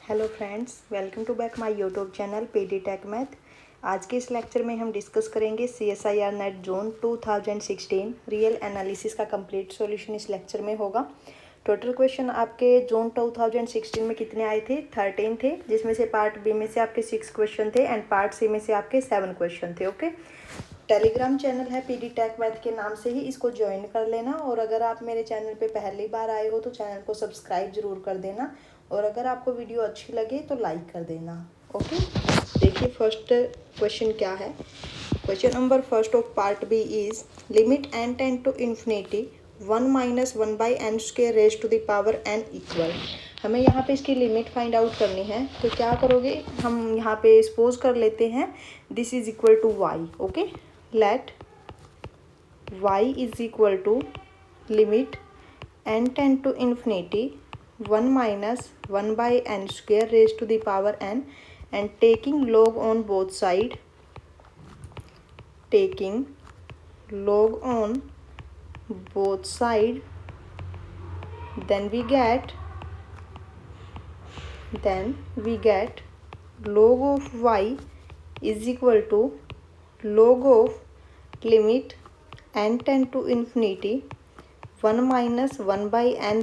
Hello friends, welcome to back my YouTube channel PD tech math. आज के इस lecture में हम डिस्कस करेंगे CSIR NET June 2016 real analysis का कंप्लीट सॉल्यूशन इस लेक्चर में होगा। टोटल क्वेश्चन आपके जोन 2016 में कितने आए थे? 13 थे, जिसमें से पार्ट बी में से आपके 6 क्वेश्चन थे एंड पार्ट सी में से आपके 7 क्वेश्चन थे। ओके, टेलीग्राम चैनल है पीडी टेक मैथ के नाम से ही, इसको ज्वाइन कर लेना। और अगर आप मेरे चैनल पे पहली बार आए हो तो चैनल को सब्सक्राइब जरूर कर देना, और अगर आपको वीडियो अच्छी लगे तो लाइक कर देना। ओके, देखिए फर्स्ट क्वेश्चन क्या है। Question number first of part B is limit n tend to infinity 1 minus 1 by n square raise to the power n equal. हमें यहाँ पे इसकी लिमिट फाइंड आउट करनी है, तो क्या करोगे, हम यहाँ पे सपोज कर लेते हैं this is equal to y. Okay, let y is equal to limit n tend to infinity 1 minus 1 by n square raised to the power n and taking log on both side, taking log on both side, then we get log of y is equal to log of limit n tend to infinity 1 minus 1 by n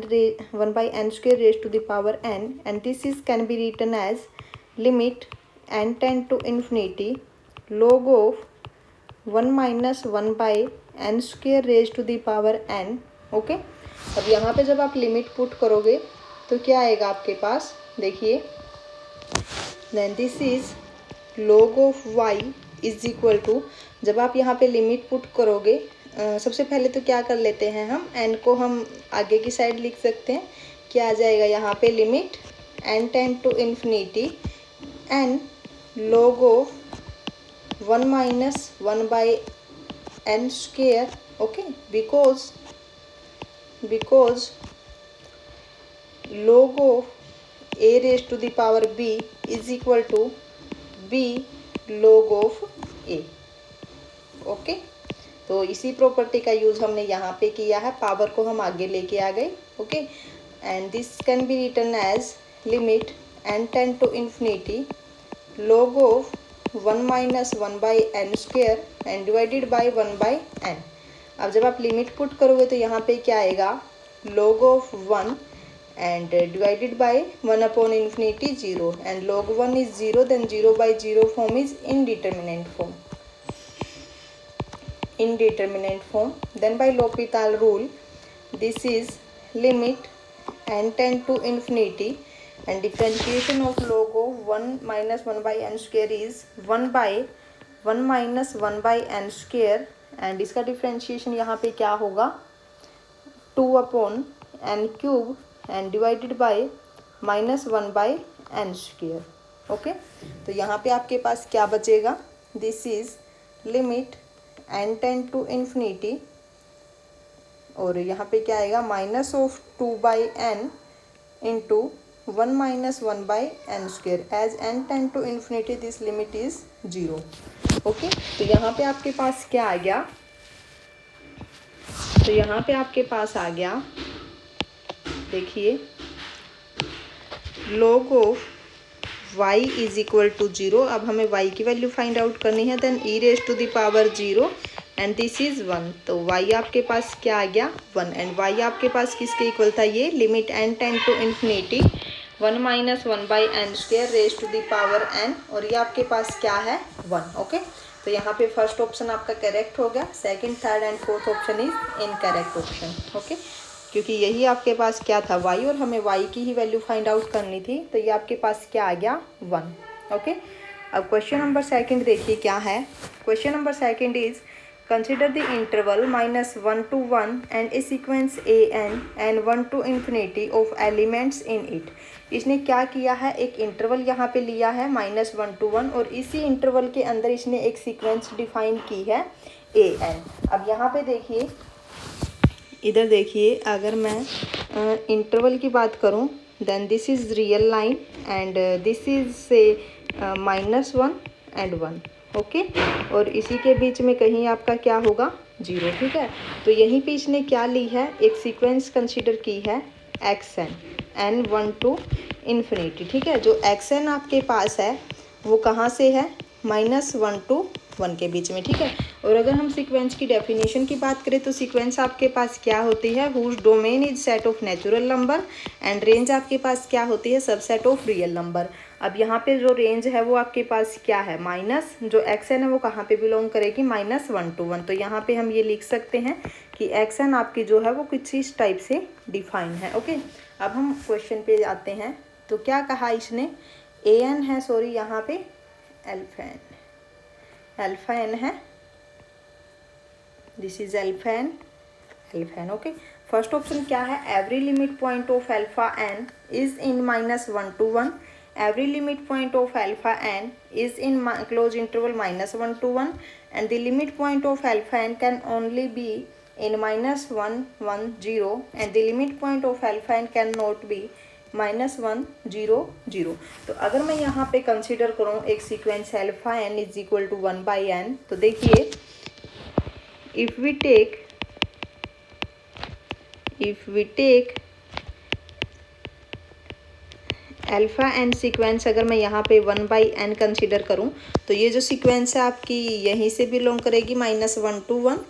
square raised to the power n, and this is can be written as limit n tend to infinity log of 1 minus 1 by n square raised to the power n। Okay, अब यहाँ पे जब आप limit put करोगे तो क्या आएगा आपके पास, देखिए, then this is log of y is equal to, जब आप यहाँ पे लिमिट पुट करोगे सबसे पहले तो क्या कर लेते हैं, हम n को हम आगे की साइड लिख सकते हैं। क्या आ जाएगा यहाँ पे, limit n tend to infinity n log of 1 minus 1 by n square. Okay, because log of a raise to the power b is equal to b log of a। Okay, तो इसी प्रॉपर्टी का use हमने यहाँ पे किया है, power को हम आगे लेके आ गए। Okay, and this can be written as limit n tend to infinity log of 1 minus 1 by n square and divided by 1 by n। अब जब आप लिमिट पुट करोगे तो यहाँ पे क्या आएगा, log of 1 and divided by 1 upon infinity 0, and log 1 is 0, then 0 by 0 form is indeterminate form, then by L'Hopital rule this is limit n tend to infinity and differentiation of log of 1 minus 1 by n square is 1 by 1 minus 1 by n square, and इसका differentiation यहाँ पे क्या होगा, 2 upon n cube and divided by minus 1 by n square. Okay, तो यहाँ पे आपके पास क्या बचेगा, this is limit n tend to infinity, और यहाँ पे क्या आएगा, minus of 2 by n into 1 minus 1 by n square, as n tend to infinity this limit is 0। Okay, तो यहाँ पे आपके पास क्या आ गया, तो यहाँ पे आपके पास आ गया, देखिए, log of y is equal to 0। अब हमें y की वैल्यू फाइंड आउट करनी है, then e raise to the power 0 and this is 1, तो y आपके पास क्या आ गया, 1, एंड y आपके पास किसके इक्वल था, ये limit n tend to infinity 1 minus 1 by n square raise to the power n, और ये आपके पास क्या है, 1। ओके, तो यहाँ पे फर्स्ट ऑप्शन आपका करेक्ट हो गया, second, third and fourth option is incorrect option. Okay, क्योंकि यही आपके पास क्या था, y, और हमें y की ही वैल्यू फाइंड आउट करनी थी, तो ये आपके पास क्या आ गया, 1। ओके, अब क्वेश्चन नंबर सेकंड देखिए क्या है। Question number second is consider the interval -1 to 1 and A sequence an and 1 to infinity of elements in it. इसने क्या किया है, एक इंटरवल यहाँ पे लिया है -1 to 1, और इसी इंटरवल के अंदर इसने एक सीक्वेंस डिफाइन की है an। अब यहाँ पे देखिए, इधर देखिए, अगर मैं इंटरवल की बात करूं, then this is real line and this is से -1 एंड 1। ओके, और इसी के बीच में कहीं आपका क्या होगा, 0। ठीक है, तो यहीं पे इसने क्या ली है, एक सीक्वेंस कंसीडर की है xn n1 to इन्फिनिटी, ठीक है। जो एक्स एन आपके पास है वो कहाँ से है, -1 to 1 के बीच में, ठीक है। और अगर हम सीक्वेंस की डेफिनेशन की बात करें तो सीक्वेंस आपके पास क्या होती है, whose domain is set of natural number and range आपके पास क्या होती है, सबसेट ऑफ रियल नंबर। अब यहाँ पे जो रेंज है वो आपके पास क्या है, माइनस, जो एक्स एन है वो कहाँ पे बिलोंग करेगी, -1 to 1। तो यहाँ पे हम ये लिख सकते हैं कि एक्स एन आपकी जो है वो कुछ इस टाइप से डिफाइन है। ओके, अब हम क्वेश्चन पे आते हैं। तो क्या कहा इसने, ए एन है, सॉरी यहाँ पे अल्फा एन है, this is alpha n, okay. First option क्या है, every limit point of alpha n is in -1 to 1, every limit point of alpha n is in close interval -1 to 1 and the limit point of alpha n can only be in -1 1 0 and the limit point of alpha n can not be -1 0 0। तो अगर मैं यहाँ पे consider करूँ एक sequence alpha n is equal to 1/n, तो देखिए if we take alpha n sequence, अगर मैं यहाँ पे 1/n कंसिडर करूँ तो ये जो सीक्वेंस है आपकी यहीं से बिलोंग करेगी -1 to 1,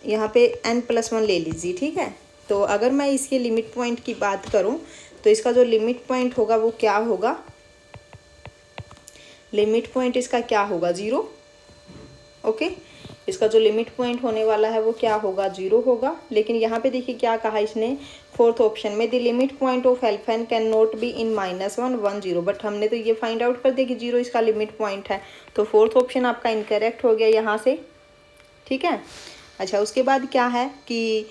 यहाँ पे n+1 ले लीजिए, ठीक है। तो अगर मैं इसके लिमिट पॉइंट की बात करूँ तो इसका जो लिमिट पॉइंट होगा वो क्या होगा, लिमिट पॉइंट इसका क्या होगा, 0, ओके। इसका जो लिमिट पॉइंट होने वाला है वो क्या होगा, 0 होगा। लेकिन यहाँ पे देखिए क्या कहा इसने, फोर्थ ऑप्शन में the limit point of alpha n can not be in -1 1 0, but हमने तो ये फाइंड आउट कर दिया कि 0 इसका लिमिट पॉइंट है। तो फोर्थ ऑप्शन आपका इनकरेक्ट हो गया यहाँ से, ठीक है। अच्छा, उसके बाद क्या है कि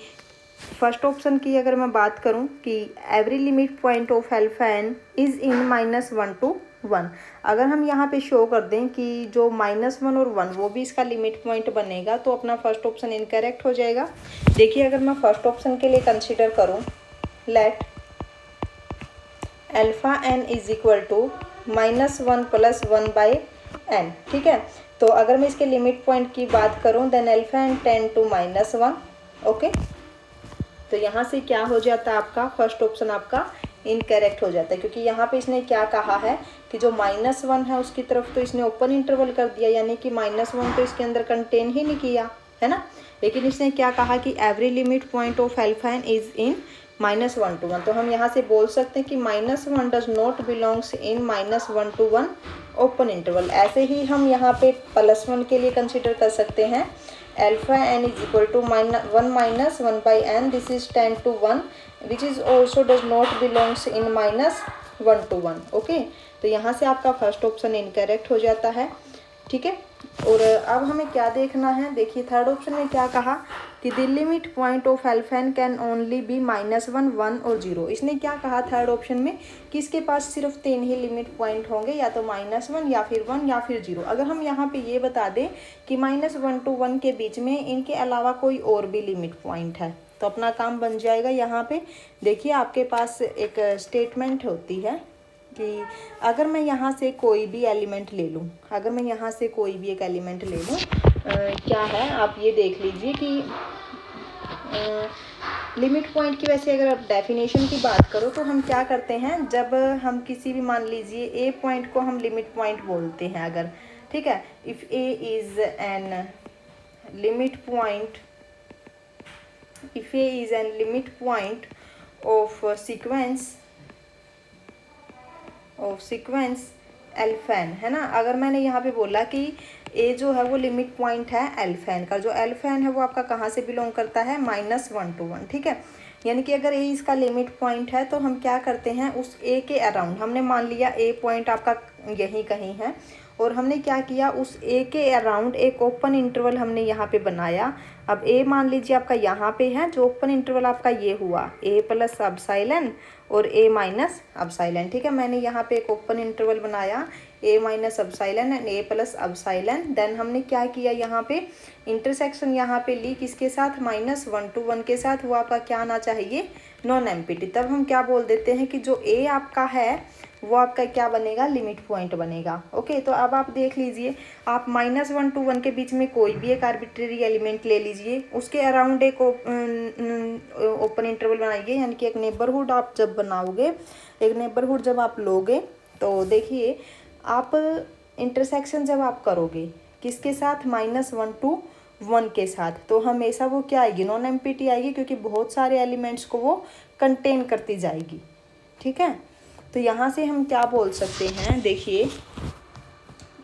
फर्स्ट ऑप्शन की अगर मैं बात करूं कि every limit point of alpha n is in -1 to 1, अगर हम यहाँ पे शो कर दें कि जो -1 और 1 वो भी इसका लिमिट पॉइंट बनेगा तो अपना फर्स्ट ऑप्शन इनकरेक्ट हो जाएगा। देखिए अगर मैं फर्स्ट ऑप्शन के लिए कंसिडर करूं, let alpha n is equal to -1 + 1/n, ठीक है। तो अगर मैं इसके लिमिट पॉइंट की बात करूं then alpha n tend to -1, okay. तो यहाँ से क्या हो जाता है आपका फर्स्ट ऑप्शन आपका इनकरेक्ट हो जाता है, क्योंकि यहाँ पे इसने क्या कहा है कि जो -1 है उसकी तरफ तो इसने ओपन इंटरवल कर दिया, यानी कि -1 तो इसके अंदर कंटेन ही नहीं किया है ना। लेकिन इसने क्या कहा कि every limit point of alpha n is in -1 to 1, तो हम यहाँ से बोल सकते हैं कि -1 does not belongs in -1 to 1 open interval. ऐसे ही हम यहाँ पे +1 के लिए कंसिडर कर सकते हैं, alpha n is equal to 1 - 1/n, this is 10 to 1 which is also does not belongs in -1 to 1, okay. तो यहाँ से आपका फर्स्ट ऑप्शन इनकरेक्ट हो जाता है, ठीक है। और अब हमें क्या देखना है, देखिए थर्ड ऑप्शन में क्या कहा कि the limit point of alpha n can only be -1 1 और 0। इसने क्या कहा थर्ड ऑप्शन में कि इसके पास सिर्फ 3 ही लिमिट पॉइंट होंगे, या तो -1 या फिर 1 या फिर 0। अगर हम यहाँ पे ये बता दें कि -1 to 1 के बीच में इनके अलावा कोई और भी लिमिट पॉइंट है तो अपना काम बन जाएगा। यहाँ पे देखिए आपके पास एक स्टेटमेंट होती है कि अगर मैं यहाँ से कोई भी एलिमेंट ले लूँ, अगर मैं यहाँ से कोई भी एक एलिमेंट ले लूँ, क्या है आप ये देख लीजिए कि लिमिट पॉइंट की वैसे अगर आप डेफिनेशन की बात करो तो हम क्या करते हैं, जब हम किसी भी मान लीजिए ए पॉइंट को हम लिमिट पॉइंट बोलते हैं अगर, ठीक है। If a is an limit point, if a is an limit point of sequence alpha n, है ना। अगर मैंने यहाँ पे बोला कि ए जो है वो लिमिट पॉइंट है अल्फा एन का, जो अल्फा एन है वो आपका कहाँ से बिलोंग करता है, -1 to 1, ठीक है। यानी कि अगर ए इसका लिमिट पॉइंट है तो हम क्या करते हैं, उस ए के अराउंड, हमने मान लिया ए पॉइंट आपका यहीं कहीं है और हमने क्या किया, उस ए के अराउंड एक ओपन इंटरवल हमने यहाँ पे बनाया। अब ए मान लीजिए आपका यहाँ पे है, जो ओपन इंटरवल आपका ये हुआ ए प्लस एप्सिलॉन और ए माइनस एप्सिलॉन, ठीक है। मैंने यहाँ पे एक ओपन इंटरवल बनाया a minus epsilon and a plus epsilon. Then हमने क्या किया, यहाँ पे इंटरसेक्शन यहाँ पे ली किसके साथ, -1 to 1 के साथ, वो आपका क्या आना चाहिए, नॉन एम्प्टी। तब हम क्या बोल देते हैं कि जो ए आपका है वो आपका क्या बनेगा, लिमिट पॉइंट बनेगा। ओके, तो अब आप देख लीजिए, आप -1 to 1 के बीच में कोई भी एक आर्बिट्रेरी एलिमेंट ले लीजिए, उसके अराउंड एक ओपन इंटरवल बनाइए, यानी कि एक नेबरहुड आप जब बनाओगे, एक नेबरहुड जब आप लोगे, तो देखिए आप इंटरसेक्शन जब आप करोगे किसके साथ, -1 to 1 के साथ, तो हमेशा वो क्या आएगी, नॉन एम्प्टी आएगी, क्योंकि बहुत सारे एलिमेंट्स को वो कंटेन करती जाएगी। ठीक है, तो यहाँ से हम क्या बोल सकते हैं, देखिए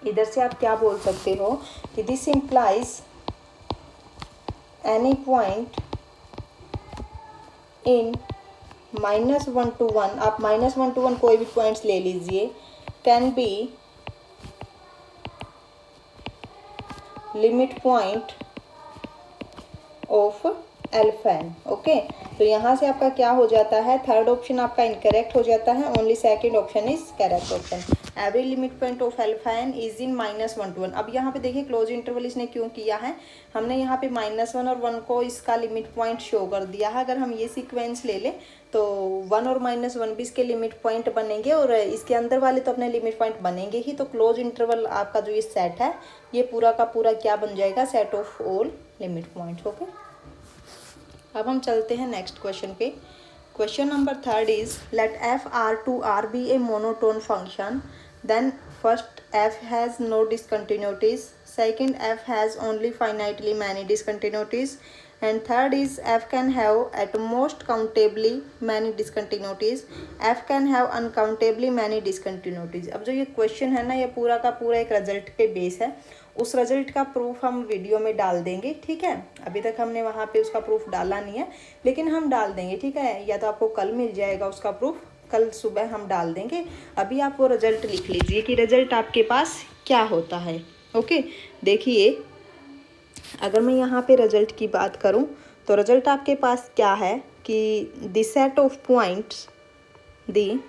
इधर से आप क्या बोल सकते हो कि this implies any point in -1 to 1, आप -1 to 1 कोई भी पॉइंट्स ले लीजिए, can be limit point of एल्फेन। ओके, तो यहाँ से आपका क्या हो जाता है, थर्ड ऑप्शन आपका इनकरेक्ट हो जाता है, only second option is correct option. Every limit point of एल्फेन इज इन -1 to 1। अब यहाँ पे देखिए क्लोज इंटरवल इसने क्यों किया है, हमने यहाँ पे -1 और 1 को इसका लिमिट पॉइंट शो कर दिया है। अगर हम ये सीक्वेंस ले लें तो 1 और -1 भी इसके लिमिट पॉइंट बनेंगे, और इसके अंदर वाले तो अपने लिमिट पॉइंट बनेंगे ही। तो क्लोज इंटरवल आपका जो ये सेट है, ये पूरा का पूरा क्या बन जाएगा, set of all limit point. Okay, अब हम चलते हैं नेक्स्ट क्वेश्चन पे। Question number 3 is let F R to R be a monotone function, then first F has no discontinuities, second F has only finitely many discontinuities, and third is F can have at most countably many discontinuities, F can have uncountably many discontinuities. अब जो ये question है ना, ये पूरा का पूरा एक रिजल्ट पे बेस है, उस रिजल्ट का प्रूफ हम वीडियो में डाल देंगे। ठीक है, अभी तक हमने वहाँ पे उसका प्रूफ डाला नहीं है, लेकिन हम डाल देंगे। ठीक है, या तो आपको कल मिल जाएगा उसका प्रूफ, कल सुबह हम डाल देंगे। अभी आप वो रिजल्ट लिख लीजिए कि रिजल्ट आपके पास क्या होता है। ओके, देखिए अगर मैं यहाँ पे रिजल्ट की बात करूँ तो रिजल्ट आपके पास क्या है कि the set of points, the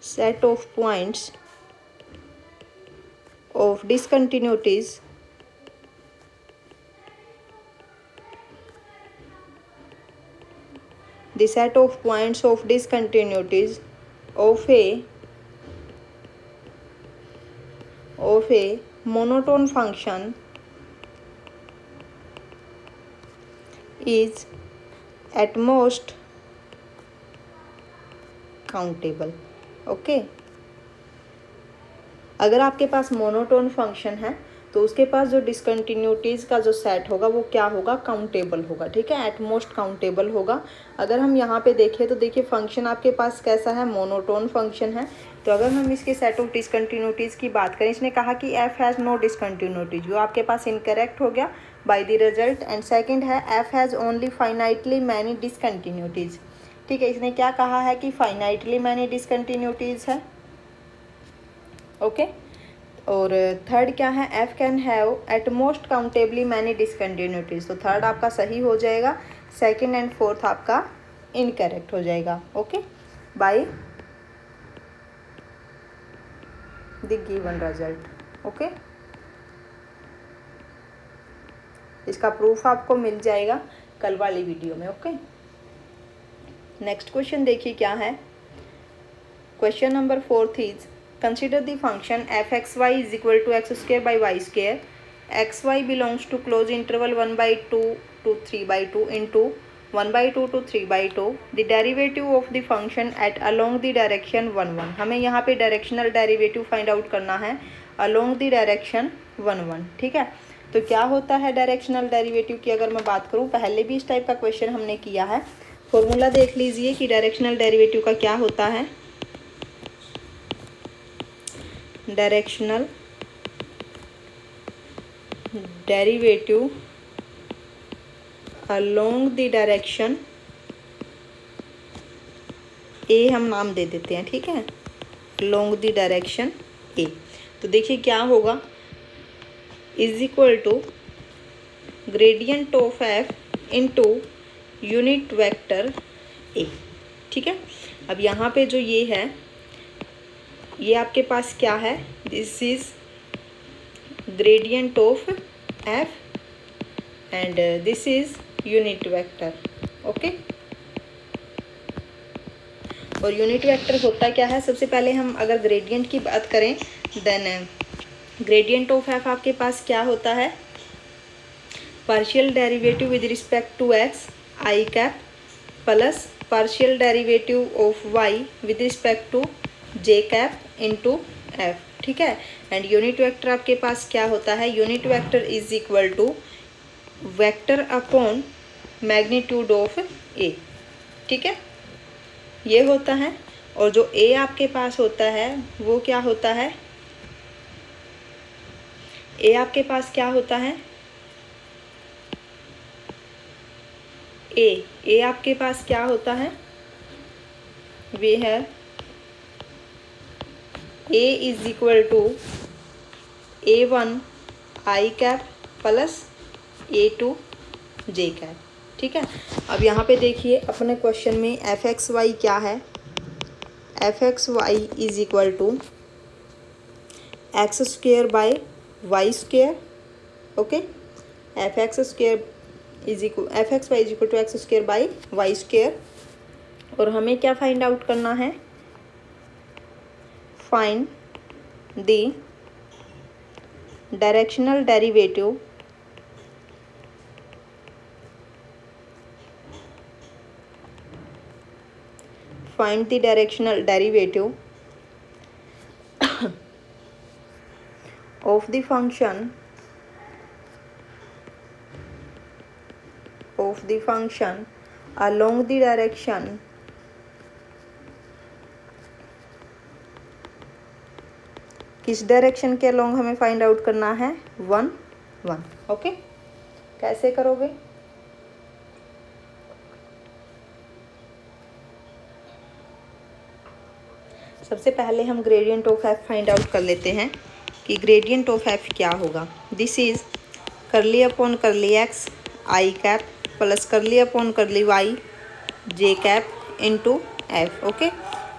set of points of discontinuities the set of points of discontinuities of a monotone function is at most countable। Okay, अगर आपके पास मोनोटोन फंक्शन है तो उसके पास जो डिसकंटिन्यूटीज़ का जो सेट होगा वो क्या होगा, काउंटेबल होगा। ठीक है, एट मोस्ट काउंटेबल होगा। अगर हम यहाँ पे देखें तो देखिए फंक्शन आपके पास कैसा है, मोनोटोन फंक्शन है। तो अगर हम इसके सेट ऑफ डिसकंटिन्यूटीज़ की बात करें, इसने कहा कि एफ हैज़ नो डिसकंटिन्यूटीज, जो आपके पास इनकरेक्ट हो गया by the result. And second है F has only finitely many discontinuities. ठीक है, इसने क्या कहा है कि फाइनाइटली मैनी डिसकंटिन्यूटीज़ है। ओके, और थर्ड क्या है, F can have at most countably many discontinuities. तो थर्ड आपका सही हो जाएगा, सेकंड एंड फोर्थ आपका इनकरेक्ट हो जाएगा। Okay, by the given result. Okay, इसका प्रूफ आपको मिल जाएगा कल वाली वीडियो में। ओके, नेक्स्ट क्वेश्चन देखिए क्या है। Question number 4 is consider the function fxy is equal to x square by y square, xy belongs to closed interval 1/2 to 3/2 into 1/2 to 3/2, the derivative of the function at along the direction 1 1। हमें यहाँ पे directional derivative find out करना है along the direction 1 1। ठीक है, तो क्या होता है डायरेक्शनल डेरिवेटिव की अगर मैं बात करूँ, पहले भी इस टाइप का क्वेश्चन हमने किया है। फॉर्मूला देख लीजिए कि डायरेक्शनल डेरिवेटिव का क्या होता है। Directional derivative along the direction A हम नाम दे देते हैं। ठीक है, अलोंग द डायरेक्शन ए। तो देखिए क्या होगा, is equal to gradient of F into unit vector a. ठीक है, अब यहाँ पे जो ये है, ये आपके पास क्या है, this is gradient of F and this is unit vector. Okay, और यूनिट वेक्टर होता क्या है, सबसे पहले हम अगर ग्रेडियंट की बात करें देन ग्रेडियंट ऑफ एफ आपके पास क्या होता है, partial derivative with respect to x i cap plus partial derivative of y with respect to j cap into f, ठीक है। एंड यूनिट वेक्टर आपके पास क्या होता है, unit vector is equal to vector upon magnitude of A, ठीक है, ये होता है। और जो ए आपके पास होता है वो क्या होता है, ए आपके पास क्या होता है, ए आपके पास क्या होता है, वे है A is equal to A1 I cap plus A2 J cap, ठीक है। अब यहाँ पे देखिए अपने क्वेश्चन में एफ एक्स वाई क्या है, f x y is equal to x square by y square, okay. F x square is equal f x y is equal to x square by y square. और हमें क्या find out करना है, find the directional derivative find the directional derivative of the function along the direction किस direction के along हमें find out करना है, 1 1, ओके। कैसे करोगे, सबसे पहले हम gradient of f find out कर लेते हैं कि ग्रेडियंट ऑफ एफ क्या होगा। This is curly upon curly x i cap plus curly upon curly y j cap into f, okay.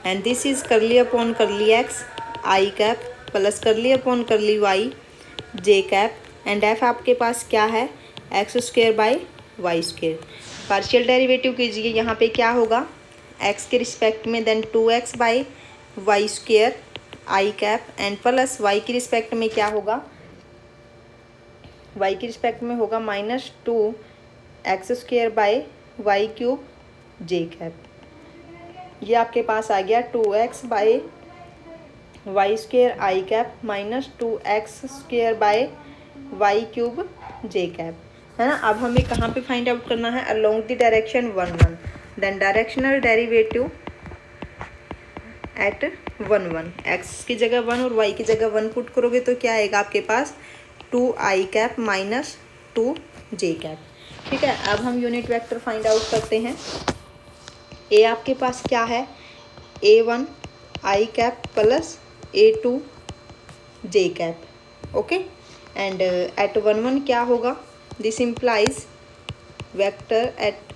And this is curly upon curly x i cap plus curly upon curly y j cap and f आपके पास क्या है, x square by y square. Partial derivative कीजिए, यहाँ पे क्या होगा, x के रिस्पेक्ट में then 2x by y square i cap and plus y की रिस्पेक्ट में क्या होगा, वाई की रिस्पेक्ट में होगा -2 x square by y cube j cap. ये आपके पास आ गया 2x by y square i cap -2 x square by y cube j cap, है ना। अब हमें कहाँ पे फाइंड आउट करना है, along the direction 1 1, then directional derivative at 1 1, x की जगह 1 और वाई की जगह 1 पुट करोगे तो क्या आएगा आपके पास, 2 आई कैप -2 जे कैप, ठीक है। अब हम यूनिट वेक्टर फाइंड आउट करते हैं। ए आपके पास क्या है, A1 I cap plus A2 J cap, okay. And at 1 1 क्या होगा, this implies vector at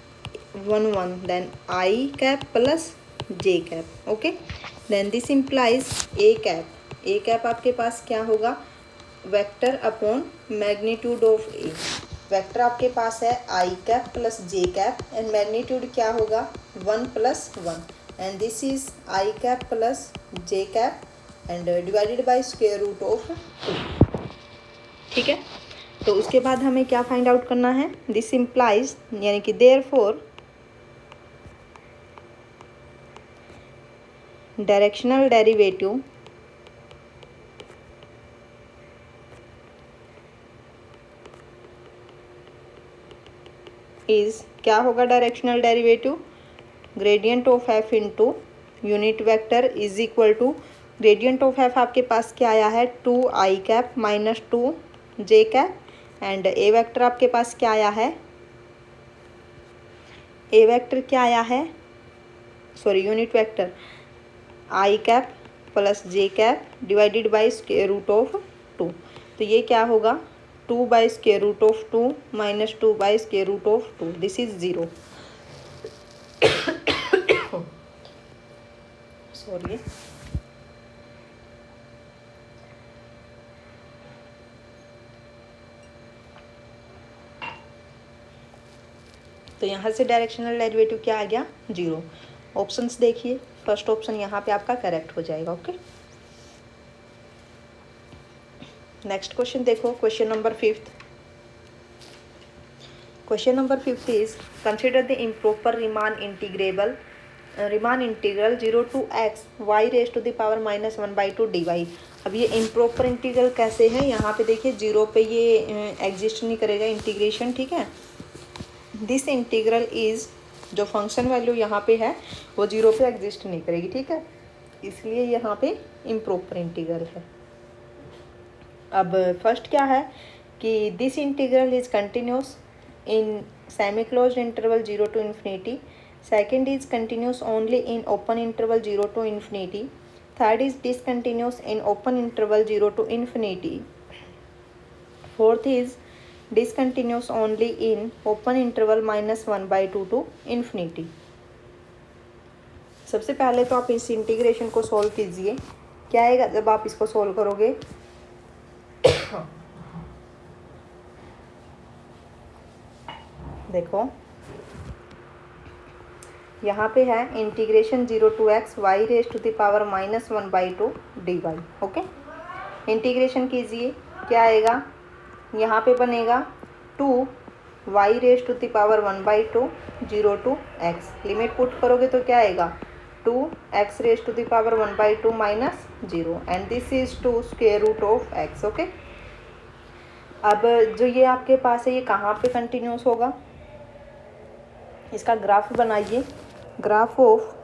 1 1 then I cap plus J cap, okay. Then this implies A cap आपके पास क्या होगा, vector upon magnitude of A. Vector आपके पास है I cap plus J cap and मैग्नीट्यूड क्या होगा, 1 + 1 and this is I cap plus J cap and divided bye square root of 2, ठीक है। तो उसके बाद हमें क्या फाइंड आउट करना है, दिस इम्प्लाइज यानी कि देयरफॉर डायरेक्शनल डेरिवेटिव इज क्या होगा, directional derivative gradient of F into unit vector is equal to gradient of F आपके पास क्या आया है, 2 I cap -2 J cap and A vector आपके पास क्या आया है, ए वेक्टर क्या आया है, sorry unit vector i cap plus J cap divided by square root of 2। तो ये क्या होगा, 2 by square root of 2 -2 by square root of 2, this is 0, sorry. तो यहाँ से डायरेक्शनल डेरिवेटिव क्या आ गया, 0। ऑप्शंस देखिए, फर्स्ट ऑप्शन यहाँ पे आपका करेक्ट हो जाएगा। ओके, नेक्स्ट क्वेश्चन देखो, question number 5th। Question number 5th is consider the improper Riemann integral 0 to x y raise to the power -1/2 dy। अब ये इम्प्रॉपर इंटीग्रल कैसे है, यहाँ पे देखिए 0 पे ये एग्जिस्ट नहीं करेगा इंटीग्रेशन, ठीक है। दिस इंटीग्रल इज, जो फंक्शन वैल्यू यहाँ पे है वो 0 पे एग्जिस्ट नहीं करेगी, ठीक है, इसलिए यहाँ पे इम्प्रॉपर इंटीग्रल है। अब फर्स्ट क्या है कि this integral is continuous in semi closed interval 0 to infinity। Second is continuous only in open interval 0 to infinity। Third is discontinuous in open interval 0 to infinity। Fourth is discontinuous only in open interval -1/2 to infinity। सबसे पहले तो आप इस integration को solve कीजिए। क्या आएगा जब आप इसको सॉल्व करोगे, देखो यहाँ पे है integration 0 to x y raise to the power -1/2 dy। Okay, integration कीजिए, क्या आएगा, यहाँ पे बनेगा 2y raise to the power 1/2 0 to x। Limit put करोगे तो क्या आएगा, 2x raise to the power 1/2 -0 and this is 2 square root of x। ओके, अब जो ये आपके पास है ये कहाँ पे कंटिन्यूस होगा, इसका ग्राफ बनाइए, graph of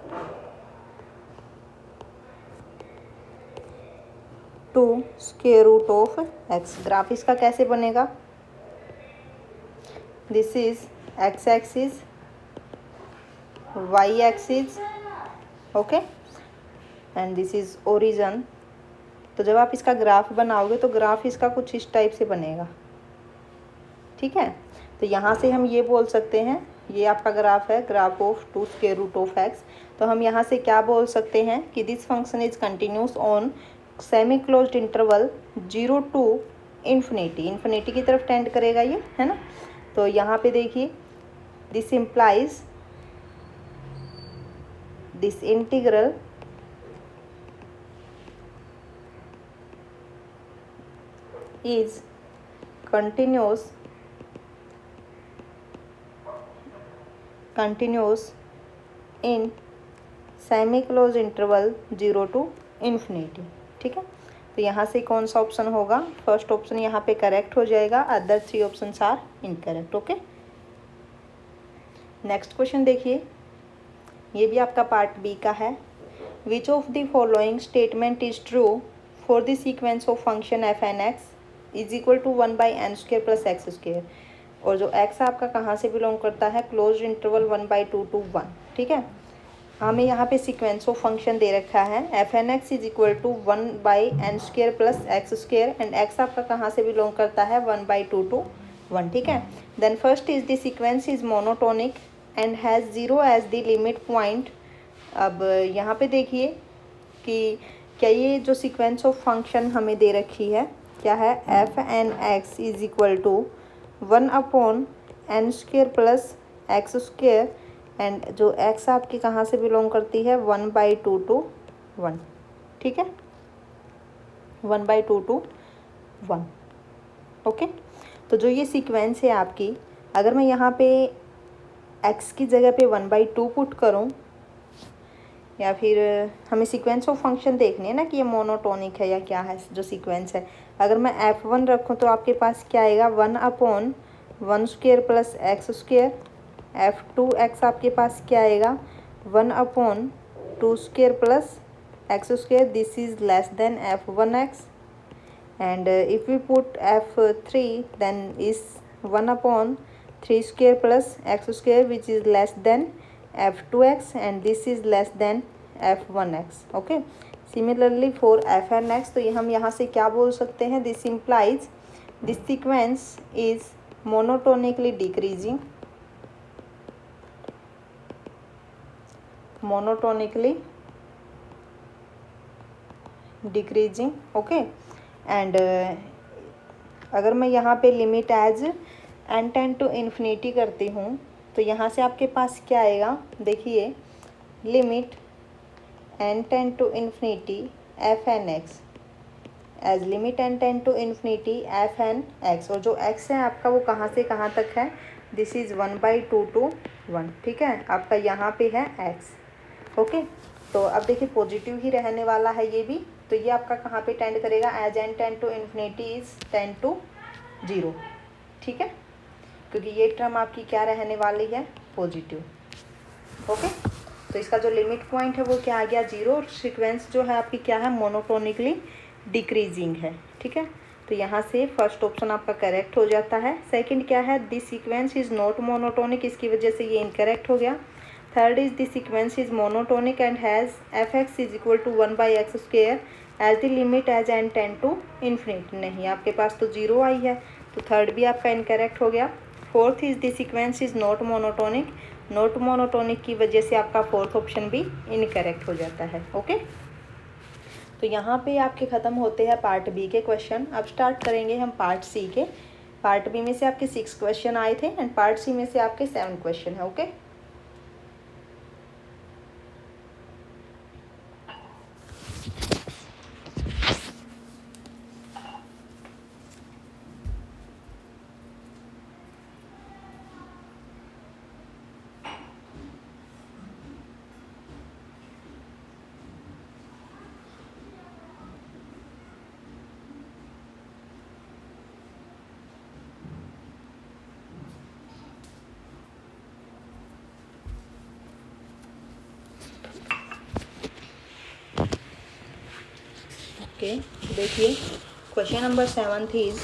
2 square root of x। Graph इसका कैसे बनेगा, this is x axis, y axis, okay, and this is origin. तो जब आप इसका ग्राफ बनाओगे तो ग्राफ इसका कुछ इस टाइप से बनेगा, ठीक है। तो यहाँ से हम ये बोल सकते हैं, ये आपका ग्राफ है, graph of 2 square root of x। तो हम यहाँ से क्या बोल सकते हैं कि this function is continuous on semi closed interval 0 to infinity. Infinity की तरफ टेंड करेगा ये, है ना। तो यहाँ पे देखिए, this implies this integral is continuous in semi close interval 0 to infinity, ठीक है। तो यहाँ से कौन सा ऑप्शन होगा, फर्स्ट ऑप्शन यहाँ पे करेक्ट हो जाएगा, other 3 options are incorrect. Okay, next question देखिए, ये भी आपका पार्ट बी का है। Which of the following statement is true for the sequence of function f n x is equal to 1/n² + x²। और जो x आपका कहाँ से बिलोंग करता है, क्लोज इंटरवल 1/2 to 1, ठीक है। हमें यहाँ पे सीक्वेंस ऑफ फंक्शन दे रखा है f n x is equal to 1/n² + x² and x आपका कहाँ से बिलोंग करता है, 1/2 to 1, ठीक है। Then first is the sequence is monotonic and has 0 as the limit point. अब यहाँ पे देखिए कि क्या ये जो सीक्वेंस ऑफ फंक्शन हमें दे रखी है क्या है, f n x is equal to 1/n² + x² and जो x आपकी कहाँ से बिलोंग करती है, 1/2 to 1, ठीक है, 1/2 to 1। ओके, तो जो ये सीक्वेंस है आपकी, अगर मैं यहाँ पे x की जगह पे 1/2 पुट करूँ, या फिर हमें सीक्वेंस ऑफ फंक्शन देखनी है ना कि ये मोनोटोनिक है या क्या है जो सीक्वेंस है। अगर मैं f1 रखूँ तो आपके पास क्या आएगा, 1/1² + x²। f2x आपके पास क्या आएगा, 1/2² + x²। This is less than f1x and if we put f3 then is 1/3² + x² which is less than f2x and this is less than f1x। Okay, similarly for f n x, तो ये हम यहाँ से क्या बोल सकते हैं, this implies this sequence is monotonically decreasing, okay. And अगर मैं यहाँ पे limit as n tend to infinity करती हूँ तो यहाँ से आपके पास क्या आएगा, देखिए limit n tend to infinity f n x, as limit n tend to infinity f n x, और जो x है आपका वो कहाँ से कहाँ तक है, दिस इज़ 1/2 to 1, ठीक है, आपका यहाँ पे है x। ओके, तो अब देखिए पॉजिटिव ही रहने वाला है ये भी, तो ये आपका कहाँ पे टेंड करेगा, as n tend to infinity is tend to 0, ठीक है, क्योंकि ये टर्म आपकी क्या रहने वाली है, पॉजिटिव। ओके, तो इसका जो लिमिट पॉइंट है वो क्या आ गया, 0, और सीक्वेंस जो है आपकी क्या है, मोनोटोनिकली डिक्रीजिंग है, ठीक है, तो यहाँ से फर्स्ट ऑप्शन आपका करेक्ट हो जाता है। सेकंड क्या है, this sequence is not monotonic, इसकी वजह से ये इनकरेक्ट हो गया। Third is this sequence is monotonic and has f x is equal to 1/x² as the limit as n tend to infinity, नहीं आपके पास तो 0 आई है, तो थर्ड भी आपका इनकरेक्ट हो गया। Fourth is this sequence is not monotonic, not monotonic की वजह से आपका फोर्थ ऑप्शन भी इनकरेक्ट हो जाता है। ओके, तो यहाँ पे आपके ख़त्म होते हैं पार्ट बी के क्वेश्चन। अब स्टार्ट करेंगे हम पार्ट सी के। पार्ट बी में से आपके 6 क्वेश्चन आए थे एंड पार्ट सी में से आपके 7 क्वेश्चन है। ओके, ओके, देखिए question number 7 is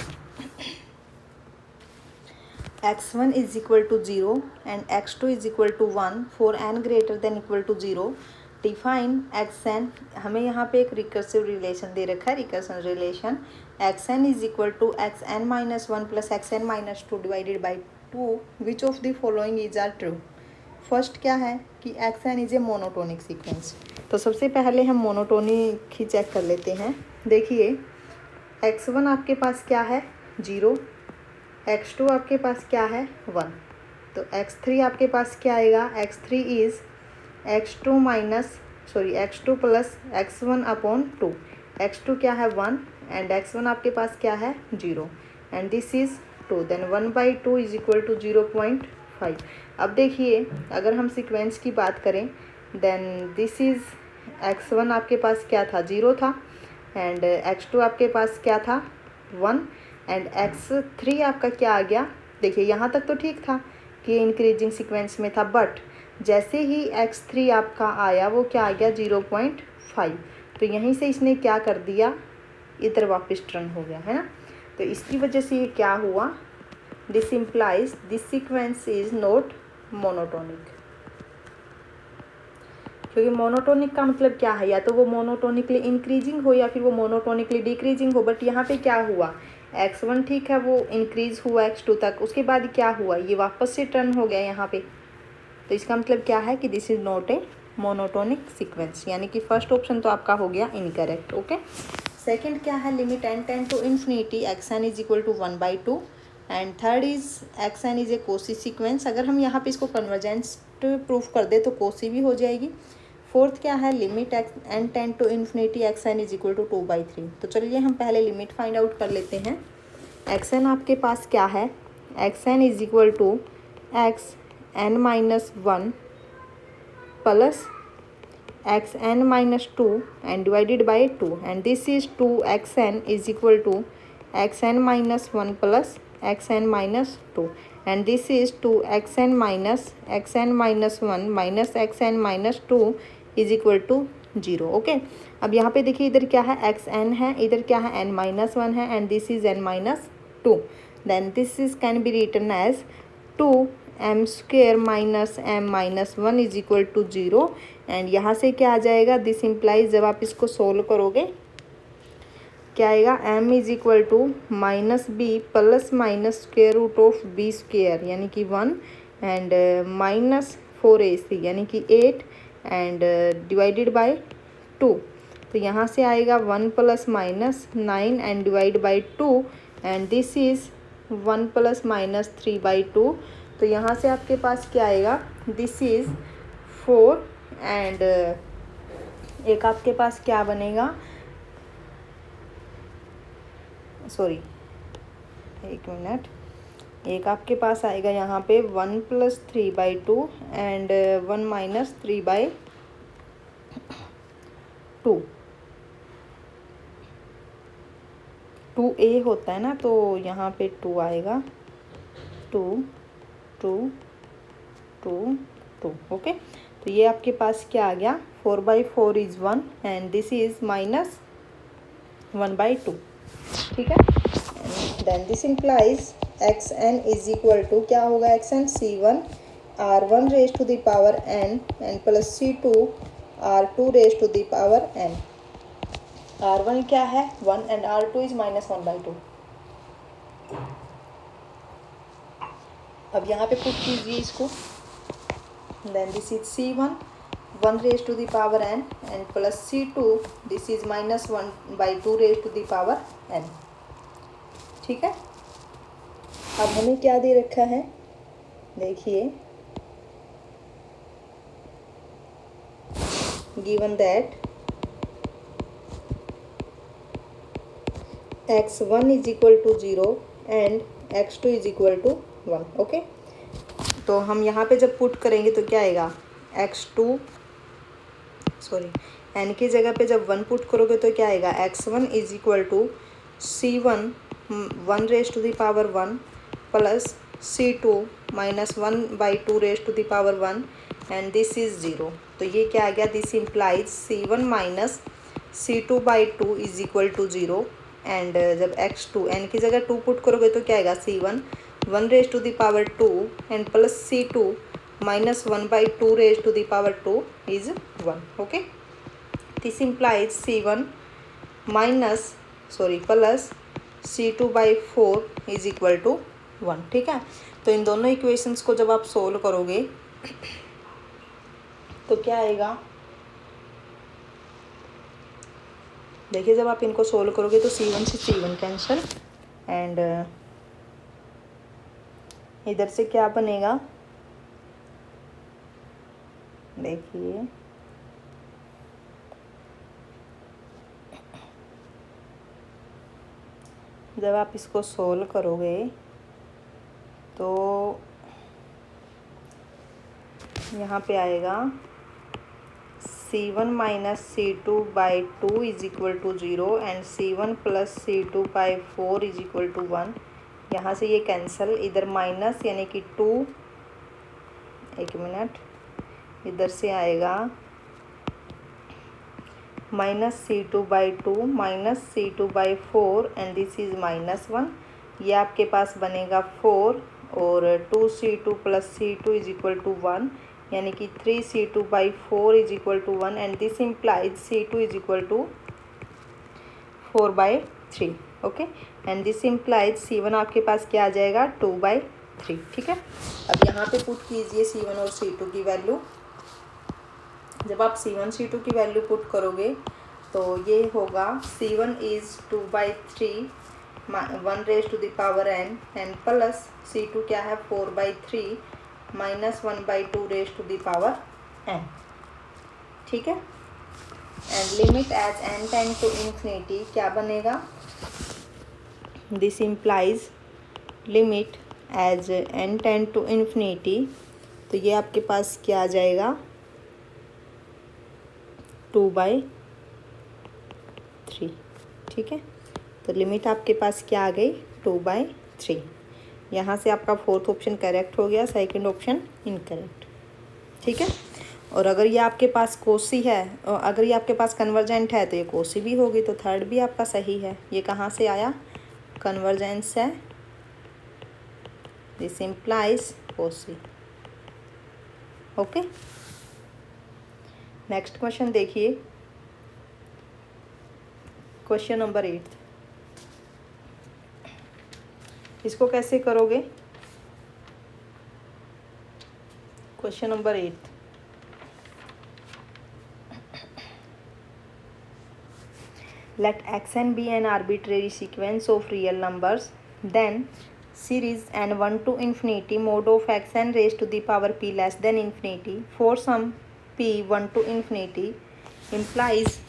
x1 is equal to 0 and x2 is equal to 1 for n greater than equal to 0। Define xn, हमें यहाँ पे एक रिकर्सिव रिलेशन दे रखा है, recursion relation, xn is equal to xn-1 plus xn-2 divided by 2, which of the following is are true. First क्या है कि xn is a monotonic sequence, तो सबसे पहले हम मोनोटोनिक ही चेक कर लेते हैं। देखिए x1 आपके पास क्या है, 0, x2 आपके पास क्या है, 1, तो x3 आपके पास क्या आएगा, x3 is x2 plus x1/2, x2 क्या है 1 एंड x1 आपके पास क्या है 0 and this is 2, then 1/2 is equal to 0.5। अब देखिए अगर हम सीक्वेंस की बात करें देन दिस इज़ x1 आपके पास क्या था, 0 था एंड x2 आपके पास क्या था, 1 एंड x3 आपका क्या आ गया। देखिए यहाँ तक तो ठीक था कि इंक्रीजिंग सीक्वेंस में था, बट जैसे ही x3 आपका आया वो क्या आ गया 0.5, तो यहीं से इसने क्या कर दिया, इधर वापस टर्न हो गया है ना, तो इसकी वजह से ये क्या हुआ, this implies this sequence is not monotonic. क्योंकि मोनोटोनिक का मतलब क्या है, या तो वो मोनोटोनिकली इंक्रीजिंग हो या फिर वो मोनोटोनिकली डिक्रीजिंग हो, बट यहाँ पे क्या हुआ, x1 ठीक है वो इंक्रीज हुआ x2 तक, उसके बाद क्या हुआ, ये वापस से टर्न हो गया यहाँ पे, तो इसका मतलब क्या है कि this is not a monotonic sequence, यानी कि फर्स्ट ऑप्शन तो आपका हो गया इनकरेक्ट। ओके, सेकंड क्या है, limit n tend to infinity xn is equal to 1/2 and third is xn is a Cauchy sequence. अगर हम यहाँ पे इसको कन्वर्जेंस प्रूफ कर दे तो कोसी भी हो जाएगी। फोर्थ क्या है, limit n tend to infinity xn is equal to 2/3। तो चलिए हम पहले लिमिट फाइंड आउट कर लेते हैं। xn आपके पास क्या है, xn is equal to xn-1 plus xn-2 and divided by 2 and this is 2xn is equal to xn-1 plus xn-2 and this is 2xn minus xn-1 minus xn-2 is equal to 0। Okay, अब यहाँ पे देखिए इधर क्या है, xn है, इधर क्या है n-1 है and this is n-2, then this is can be written as 2m² minus m-1 is equal to 0 and यहाँ से क्या आ जाएगा, दिस इम्प्लाइज जब आप इसको सोल्व करोगे क्या आएगा, m is equal to -b plus minus square root of b² यानी कि 1 एंड -4ac यानी कि 8 एंड डिवाइडेड बाय 2, तो यहाँ से आएगा 1 plus minus 9 and divide by 2 and this is 1 plus minus 3/2, तो यहाँ से आपके पास क्या आएगा, दिस इज़ 4 एंड एक आपके पास क्या बनेगा, सॉरी एक मिनट, एक आपके पास आएगा यहाँ पे 1 + 3/2 एंड 1 - 3/2। 2a होता है ना, तो यहाँ पे 2 आएगा, 2 2 2 2। ओके, तो ये आपके पास क्या आ गया, 4/4 इज़ 1 एंड दिस इज़ -1/2। ठीक है, then this implies xn is equal to क्या होगा, xn c1 r1 raise to the power n and plus c2 r2 raise to the power n। r1 क्या है 1 एंड r2 इज -1/2। अब यहाँ पे put कीजिए इसको, then this is c1 1 raise to the power n and plus c2 this is -1/2 raise to the power n। ठीक है, अब हमें क्या दे रखा है, देखिए, given that x1 is equal to 0 and x2 is equal to 1। Okay, तो हम यहाँ पे जब पुट करेंगे तो क्या आएगा, x2 सॉरी n की जगह पे जब 1 पुट करोगे तो क्या आएगा, x1 is equal to c1 1 raise to the power 1 plus c2 -1/2 raise to the power 1 and this is 0। तो ये क्या आ गया, this implies c1 - c2/2 is equal to 0 and जब x2 n की जगह 2 पुट करोगे तो क्या आएगा, c1 1 raise to the power 2 and plus c2 -1/2 raise to the power 2 is 1। Okay, this implies c1 plus c2/4 is equal to 1। ठीक है, तो इन दोनों इक्वेशंस को जब आप सोल्व करोगे तो क्या आएगा, देखिए जब आप इनको सोल्व करोगे तो c1 से c1 कैंसिल एंड इधर से क्या बनेगा, देखिए जब आप इसको सोल्व करोगे तो यहाँ पे आएगा c1 - c2/2 is equal to 0 and c1 + c2/4 is equal to 1। यहाँ से ये कैंसिल, इधर माइनस यानी कि 2, एक मिनट, इधर से आएगा -c2/2 -c2/4 and this is -1। ये आपके पास बनेगा 4 और 2c2 + c2 is equal to 1 यानी कि 3c2/4 is equal to 1 and this implies c2 is equal to 4/3। Okay, and this implies c1 आपके पास क्या आ जाएगा, 2/3। ठीक है, अब यहाँ पे पुट कीजिए c1 और c2 की वैल्यू। जब आप c1 c2 की वैल्यू पुट करोगे तो ये होगा c1 is 2/3 1 raise to the power n and plus c2 क्या है 4/3 -1/2 raise to the power n। ठीक है, and limit as n tend to infinity क्या बनेगा, this implies limit as n tend to infinity, तो ये आपके पास क्या आ जाएगा, 2/3। ठीक है, तो लिमिट आपके पास क्या आ गई, 2/3। यहाँ से आपका फोर्थ ऑप्शन करेक्ट हो गया, सेकंड ऑप्शन इनकरेक्ट। ठीक है, और अगर ये आपके पास कोसी है, और अगर ये आपके पास कन्वर्जेंट है तो ये कोसी भी होगी, तो थर्ड भी आपका सही है। ये कहाँ से आया, कन्वर्जेंस है, this implies Kosi. Okay, next question देखिए, क्वेश्चन नंबर 8। इसको कैसे करोगे, question number 8, let xn be an arbitrary sequence of real numbers, then series n1 to infinity mod of xn raised to the power p less than infinity for some p 1 to infinity implies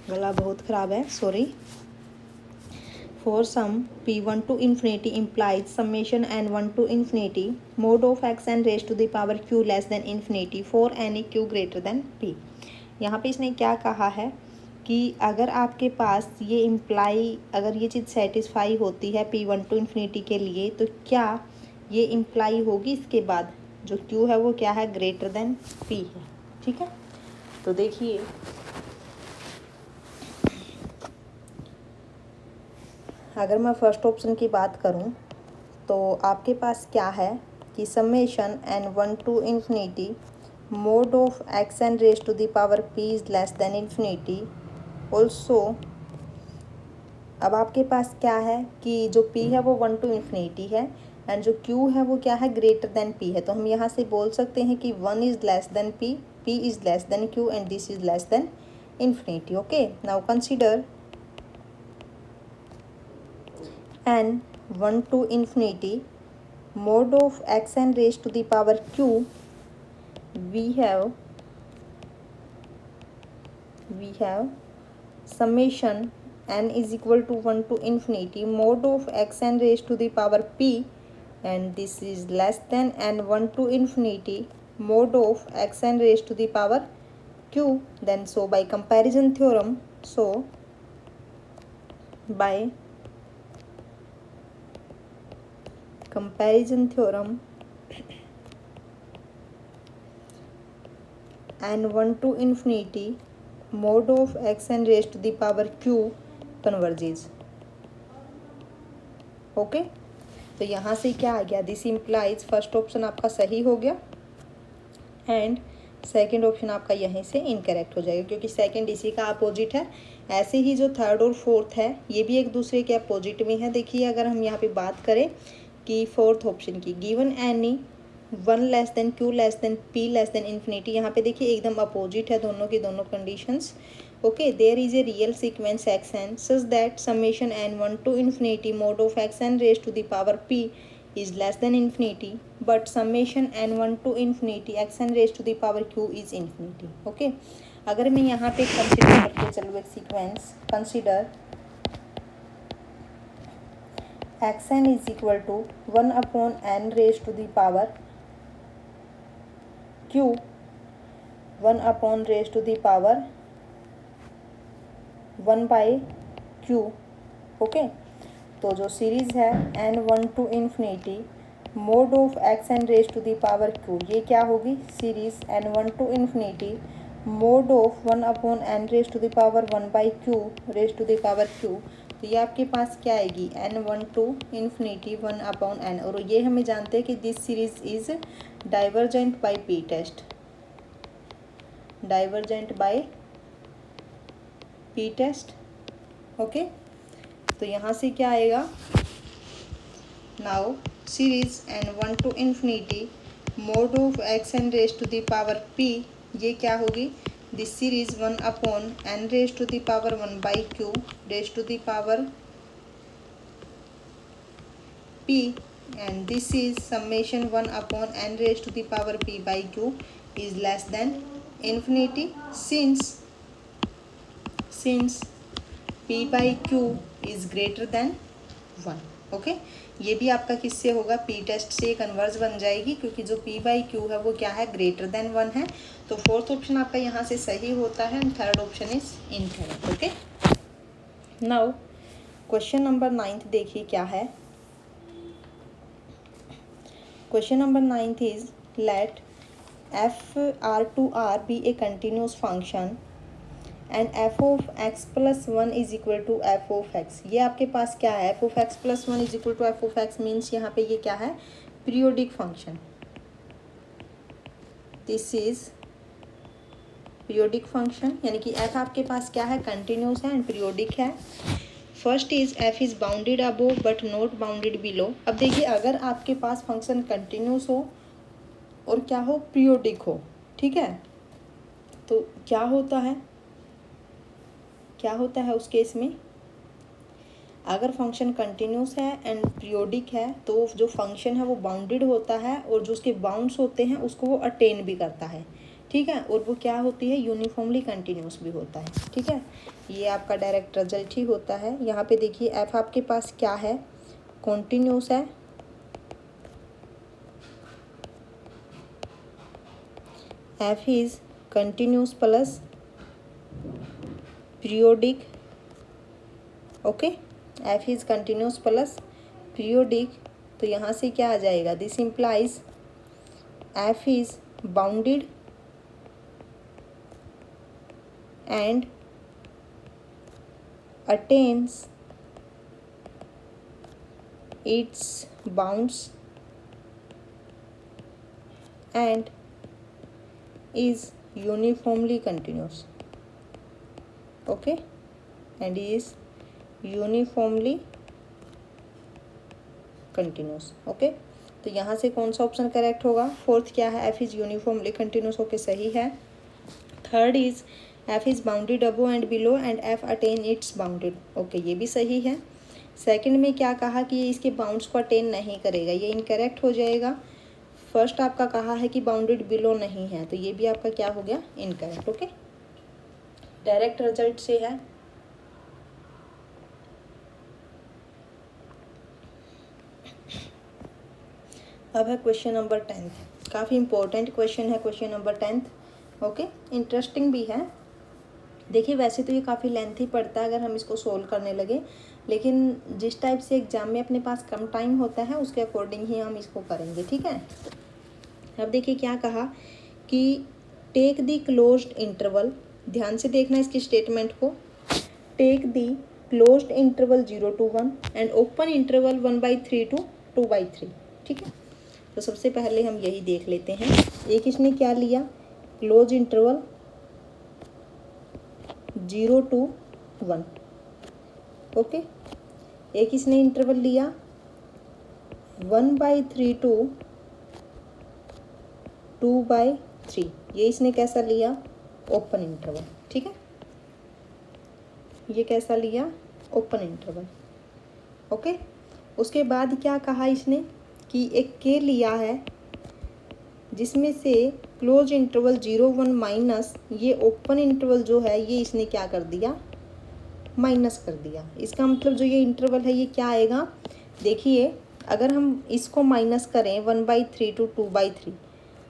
गला बहुत ख़राब है, sorry. For sum p1 to infinity implies summation n1 to infinity mod of x n raised to the power q less than infinity for any q greater than p। यहाँ पे इसने क्या कहा है कि अगर आपके पास ये इम्प्लाई, अगर ये चीज़ सेटिस्फाई होती है p1 टू इन्फिनिटी के लिए, तो क्या ये इम्प्लाई होगी इसके बाद जो q है वो क्या है, ग्रेटर देन p है। ठीक है, तो देखिए अगर मैं फर्स्ट ऑप्शन की बात करूं तो आपके पास क्या है कि summation n1 to infinity mod of x n raise to the power p is less than infinity also. अब आपके पास क्या है कि जो p है वो 1 टू इन्फिनिटी है एंड जो q है वो क्या है, ग्रेटर देन p है। तो हम यहाँ से बोल सकते हैं कि 1 is less than p, p is less than q and this is less than infinity. Okay, now consider n 1 to infinity mod of x n raised to the power q, we have summation n is equal to 1 to infinity mod of x n raised to the power p and this is less than n 1 to infinity mod of x n raised to the power q। then so by comparison theorem, by comparison theorem n1 to infinity mod of x n raised to the power q converges। Okay, तो यहाँ से क्या आ गया, this implies first option आपका सही हो गया एंड सेकंड ऑप्शन आपका यहीं से इनकरेक्ट हो जाएगा क्योंकि सेकंड इसी का अपोजिट है। ऐसे ही जो थर्ड और फोर्थ है ये भी एक दूसरे के अपोजिट में है। देखिए अगर हम यहाँ पे बात करें कि फोर्थ ऑप्शन की, given any 1 less than q less than p less than infinity, यहाँ पे देखिए एकदम अपोजिट है दोनों की दोनों conditions. Okay, there is a real sequence x n such that summation n1 to infinity mod of x n raise to the power p is less than infinity but summation n1 to infinity x n raised to the power q is infinity। Okay, अगर मैं यहाँ पे consider करके चलूँ एक सीक्वेंस, consider x n is equal to 1 upon n raise to the power q, 1 upon raise to the power 1 by q. Okay, तो जो सीरीज है n1 to infinity mod of x n raise to the power q, ये क्या होगी, series n1 to infinity mod of 1 upon n raise to the power 1 by q raise to the power q. तो ये आपके पास क्या आएगी, n1 to infinity 1 upon n, और ये हमें जानते हैं कि this series is divergent by p test, divergent by p test. Okay, तो यहाँ से क्या आएगा, now series n1 to infinity mod of x n raise to the power p, ये क्या होगी, this series 1 upon n raise to the power 1 by q raise to the power p and this is summation 1 upon n raise to the power p by q is less than infinity since p by q is greater than 1। Okay, ये भी आपका किससे होगा, P test से converge बन जाएगी क्योंकि जो p बाई क्यू है वो क्या है, ग्रेटर देन 1 है। तो फोर्थ ऑप्शन आपका यहाँ से सही होता है and third option is incorrect. Okay, now question number 9 देखिए क्या है। Question number 9 is let f r to r be a continuous function and f of x plus 1 is equal to f of x। ये आपके पास क्या है, f of x plus 1 is equal to f of x means यहाँ पे ये क्या है, periodic function. This is periodic function, यानी कि f आपके पास क्या है, कंटिन्यूस है एंड पीरियोडिक है। First is f is bounded above but not bounded below. अब देखिए अगर आपके पास फंक्शन कंटिन्यूस हो और क्या हो, पीरियोडिक हो, ठीक है, तो क्या होता है उस केस में, अगर फंक्शन कंटिन्यूस है एंड पीरियोडिक है तो जो फंक्शन है वो बाउंडेड होता है और जो उसके बाउंड्स होते हैं उसको वो अटेन भी करता है, ठीक है, और वो क्या होती है, यूनिफॉर्मली कंटिन्यूस भी होता है, ठीक है। ये आपका डायरेक्ट रिजल्ट ही होता है। यहाँ पे देखिए एफ आपके पास क्या है, कॉन्टिन्यूस है, F is continuous plus periodic, okay, F is continuous plus periodic. तो यहाँ से क्या आ जाएगा, this implies f is bounded and attains its bounds and is uniformly continuous, okay, and is uniformly continuous, okay। तो यहाँ से कौन सा ऑप्शन करेक्ट होगा, फोर्थ क्या है, F is uniformly continuous, okay सही है। Third is f is bounded above and below and F attain it's bounded, okay ये भी सही है। सेकंड में क्या कहा कि ये इसके बाउंड्स को अटेन नहीं करेगा, ये इनकरेक्ट हो जाएगा। फर्स्ट आपका कहा है कि बाउंडेड बिलो नहीं है, तो ये भी आपका क्या हो गया, इनकरेक्ट, ओके। डायरेक्ट रिजल्ट से है। अब है क्वेश्चन नंबर 10th, काफ़ी इंपॉर्टेंट क्वेश्चन है question number 10th, okay, interesting भी है। देखिए वैसे तो ये काफ़ी लेंथी पड़ता है अगर हम इसको सोल्व करने लगे, लेकिन जिस टाइप से एग्जाम में अपने पास कम टाइम होता है उसके अकॉर्डिंग ही हम इसको करेंगे, ठीक है। अब देखिए क्या कहा कि टेक द क्लोज्ड इंटरवल, ध्यान से देखना इसकी स्टेटमेंट को, take the closed interval 0 to 1 and open interval 1/3 to 2/3, ठीक है। तो सबसे पहले हम यही देख लेते हैं। एक इसने क्या लिया, क्लोज इंटरवल 0 to 1, ओके। एक इसने इंटरवल लिया 1/3 to 2/3, ये इसने कैसा लिया, ओपन इंटरवल, ठीक है, ये कैसा लिया, ओपन इंटरवल, ओके। उसके बाद क्या कहा इसने कि एक के लिया है जिसमें से क्लोज इंटरवल 0 1 माइनस ये ओपन इंटरवल जो है ये इसने क्या कर दिया, माइनस कर दिया। इसका मतलब जो ये इंटरवल है ये क्या आएगा, देखिए अगर हम इसको माइनस करें 1/3 to 2/3,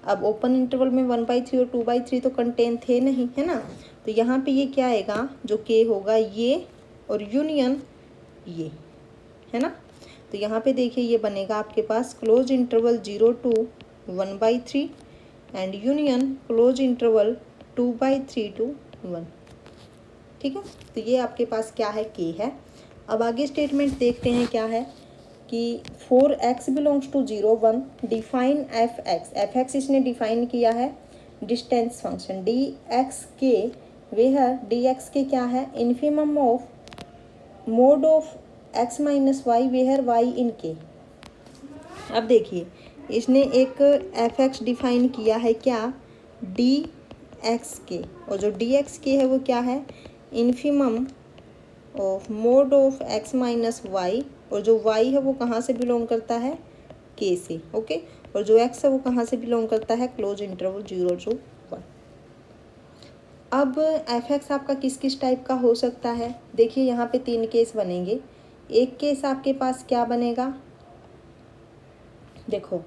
अब ओपन इंटरवल में 1/3 और 2/3 तो कंटेन थे नहीं, है ना, तो यहाँ पे ये क्या आएगा, जो के होगा ये और यूनियन ये, है ना। तो यहाँ पे देखिए ये बनेगा आपके पास close interval 0 to 1/3 and union close interval 2/3 to 1, ठीक है। तो ये आपके पास क्या है, के है। अब आगे स्टेटमेंट देखते हैं क्या है कि for x belongs to 0 1 define f x इसने डिफाइन किया है distance function d x k, where d x k क्या है, infimum of mod of x minus y, where y in k. अब देखिए इसने एक एफ एक्स डिफाइन किया है क्या, डी एक्स के, और जो डी एक्स के है वो क्या है, infimum of mod of x minus y, और जो y है वो कहाँ से बिलोंग करता है, k से, ओके, और जो x है वो कहाँ से बिलोंग करता है, क्लोज इंटरवल 0 to 1। अब एफ एक्स आपका किस किस टाइप का हो सकता है, देखिए यहाँ पे 3 केस बनेंगे। एक केस आपके पास क्या बनेगा, देखो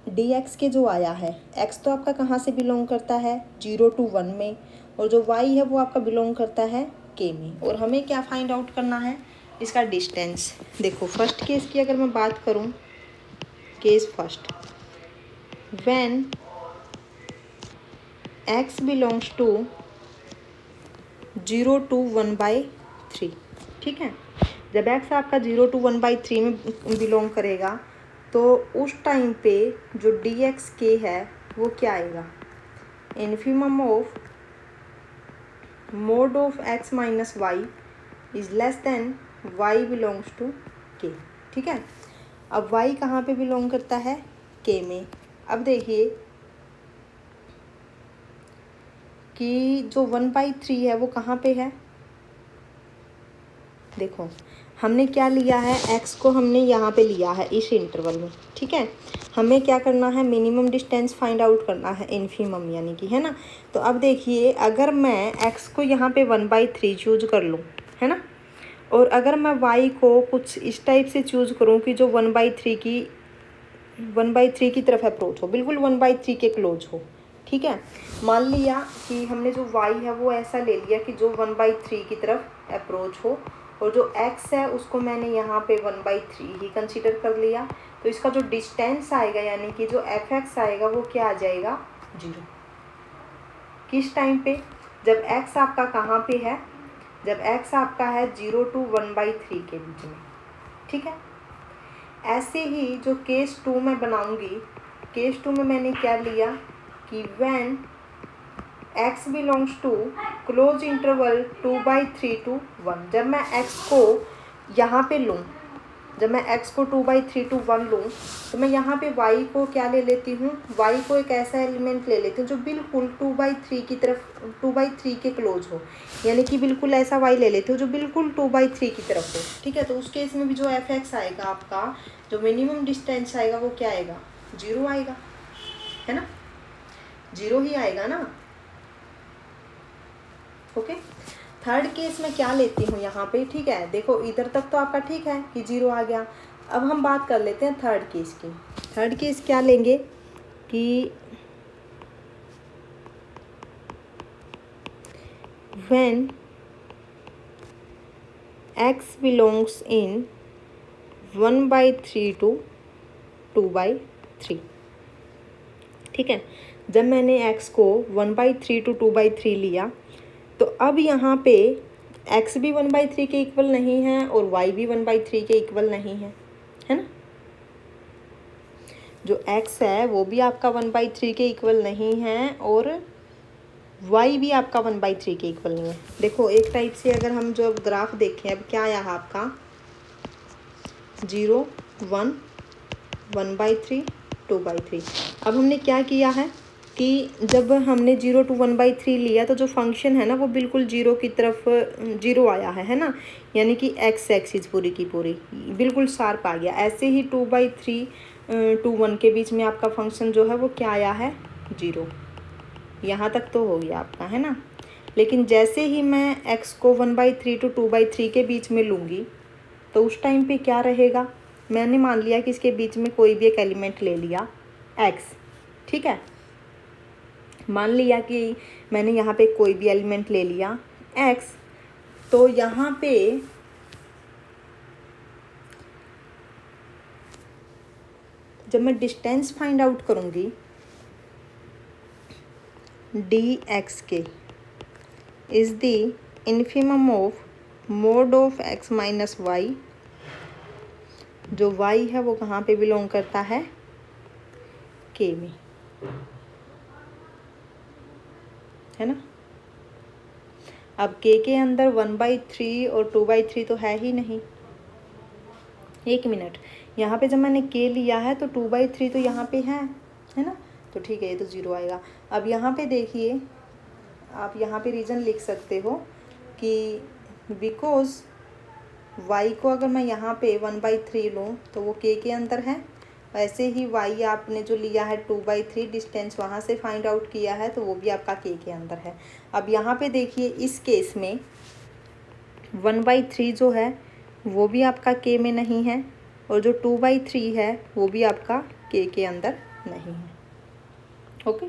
डी एक्स के जो आया है, x तो आपका कहाँ से बिलोंग करता है, 0 to 1 में, और जो y है वो आपका बिलोंग करता है k में, और हमें क्या फाइंड आउट करना है, इसका डिस्टेंस। देखो फर्स्ट केस की अगर मैं बात करूँ, case first, when x belongs to 0 to 1/3, ठीक है, जब x आपका 0 to 1/3 में बिलोंग करेगा तो उस टाइम पे जो डी एक्स के है वो क्या आएगा, infimum of mod of x minus y is less than y belongs to k, ठीक है। अब y कहाँ पे बिलोंग करता है, k में। अब देखिए कि जो 1/3 है वो कहाँ पे है, देखो हमने क्या लिया है, x को हमने यहाँ पे लिया है इस इंटरवल में, ठीक है। हमें क्या करना है, मिनिमम डिस्टेंस फाइंड आउट करना है, इन्फीमम यानी कि, है ना। तो अब देखिए अगर मैं x को यहाँ पे 1/3 चूज कर लूँ, है ना, और अगर मैं y को कुछ इस टाइप से चूज करूँ कि जो 1/3 की तरफ अप्रोच हो, बिल्कुल 1/3 के क्लोज हो, ठीक है। मान लिया कि हमने जो y है वो ऐसा ले लिया कि जो 1/3 की तरफ अप्रोच हो, और जो x है उसको मैंने यहाँ पे 1/3 ही कंसीडर कर लिया। तो इसका जो डिस्टेंस आएगा यानी कि जो fx आएगा वो क्या आ जाएगा, 0। किस टाइम पे, जब x आपका कहाँ पे है, जब x आपका है 0 to 1/3 के बीच में, ठीक है। ऐसे ही जो केस 2 में बनाऊंगी, केस 2 में मैंने क्या लिया कि when x belongs to close interval 2/3 to 1, जब मैं x को यहाँ पे लूँ, जब मैं x को 2/3 to 1 लूँ, तो मैं यहाँ पे y को क्या ले लेती हूँ, y को एक ऐसा एलिमेंट ले लेती हूँ जो बिल्कुल 2/3 की तरफ, 2/3 के क्लोज हो, यानी कि बिल्कुल ऐसा y ले लेती हूँ जो बिल्कुल 2/3 की तरफ हो, ठीक है। तो उस केस में भी जो fx आएगा आपका, जो मिनिमम डिस्टेंस आएगा वो क्या आएगा, 0 आएगा, है ना, 0 ही आएगा ना। ओके, थर्ड केस में क्या लेती हूँ यहाँ पे, ठीक है। देखो इधर तक तो आपका ठीक है कि 0 आ गया। अब हम बात कर लेते हैं थर्ड केस की। थर्ड केस क्या लेंगे कि when x belongs in 1/3 to 2/3, ठीक है। जब मैंने x को 1/3 to 2/3 लिया, तो अब यहाँ पे x भी 1/3 के इक्वल नहीं है और y भी 1/3 के इक्वल नहीं है ना। जो x है वो भी आपका 1/3 के इक्वल नहीं है और y भी आपका 1/3 के इक्वल नहीं है। देखो एक टाइप से अगर हम जो ग्राफ देखें, अब क्या आया है आपका 0 1 1/3 2/3। अब हमने क्या किया है कि जब हमने 0 to 1/3 लिया तो जो फंक्शन है ना वो बिल्कुल 0 की तरफ 0 आया है ना, यानी कि x एक्सिस पूरी की पूरी बिल्कुल शार्प आ गया। ऐसे ही 2/3 to 1 के बीच में आपका फंक्शन जो है वो क्या आया है, 0। यहाँ तक तो हो गया आपका, है ना। लेकिन जैसे ही मैं x को 1/3 to 2/3 के बीच में लूँगी तो उस टाइम पे क्या रहेगा, मैंने मान लिया कि इसके बीच में कोई भी एक एलिमेंट ले लिया x, ठीक है। मान लिया कि मैंने यहाँ पे कोई भी एलिमेंट ले लिया x, तो यहाँ पे जब मैं डिस्टेंस फाइंड आउट करूँगी dx k is the infimum of mod of x minus y, जो y है वो कहाँ पे बिलोंग करता है, k में, है ना। अब k के अंदर 1/3 और 2/3 तो है ही नहीं। एक मिनट, यहाँ पे जब मैंने k लिया है तो 2/3 तो यहाँ पे है ना, तो ठीक है ये तो 0 आएगा। अब यहाँ पे देखिए, आप यहाँ पे रीज़न लिख सकते हो कि बिकॉज y को अगर मैं यहाँ पे 1/3 लूँ तो वो k के अंदर है, वैसे ही y आपने जो लिया है 2/3 डिस्टेंस वहाँ से फाइंड आउट किया है तो वो भी आपका k के अंदर है। अब यहाँ पे देखिए इस केस में 1/3 जो है वो भी आपका k में नहीं है और जो 2/3 है वो भी आपका k के अंदर नहीं है। ओके,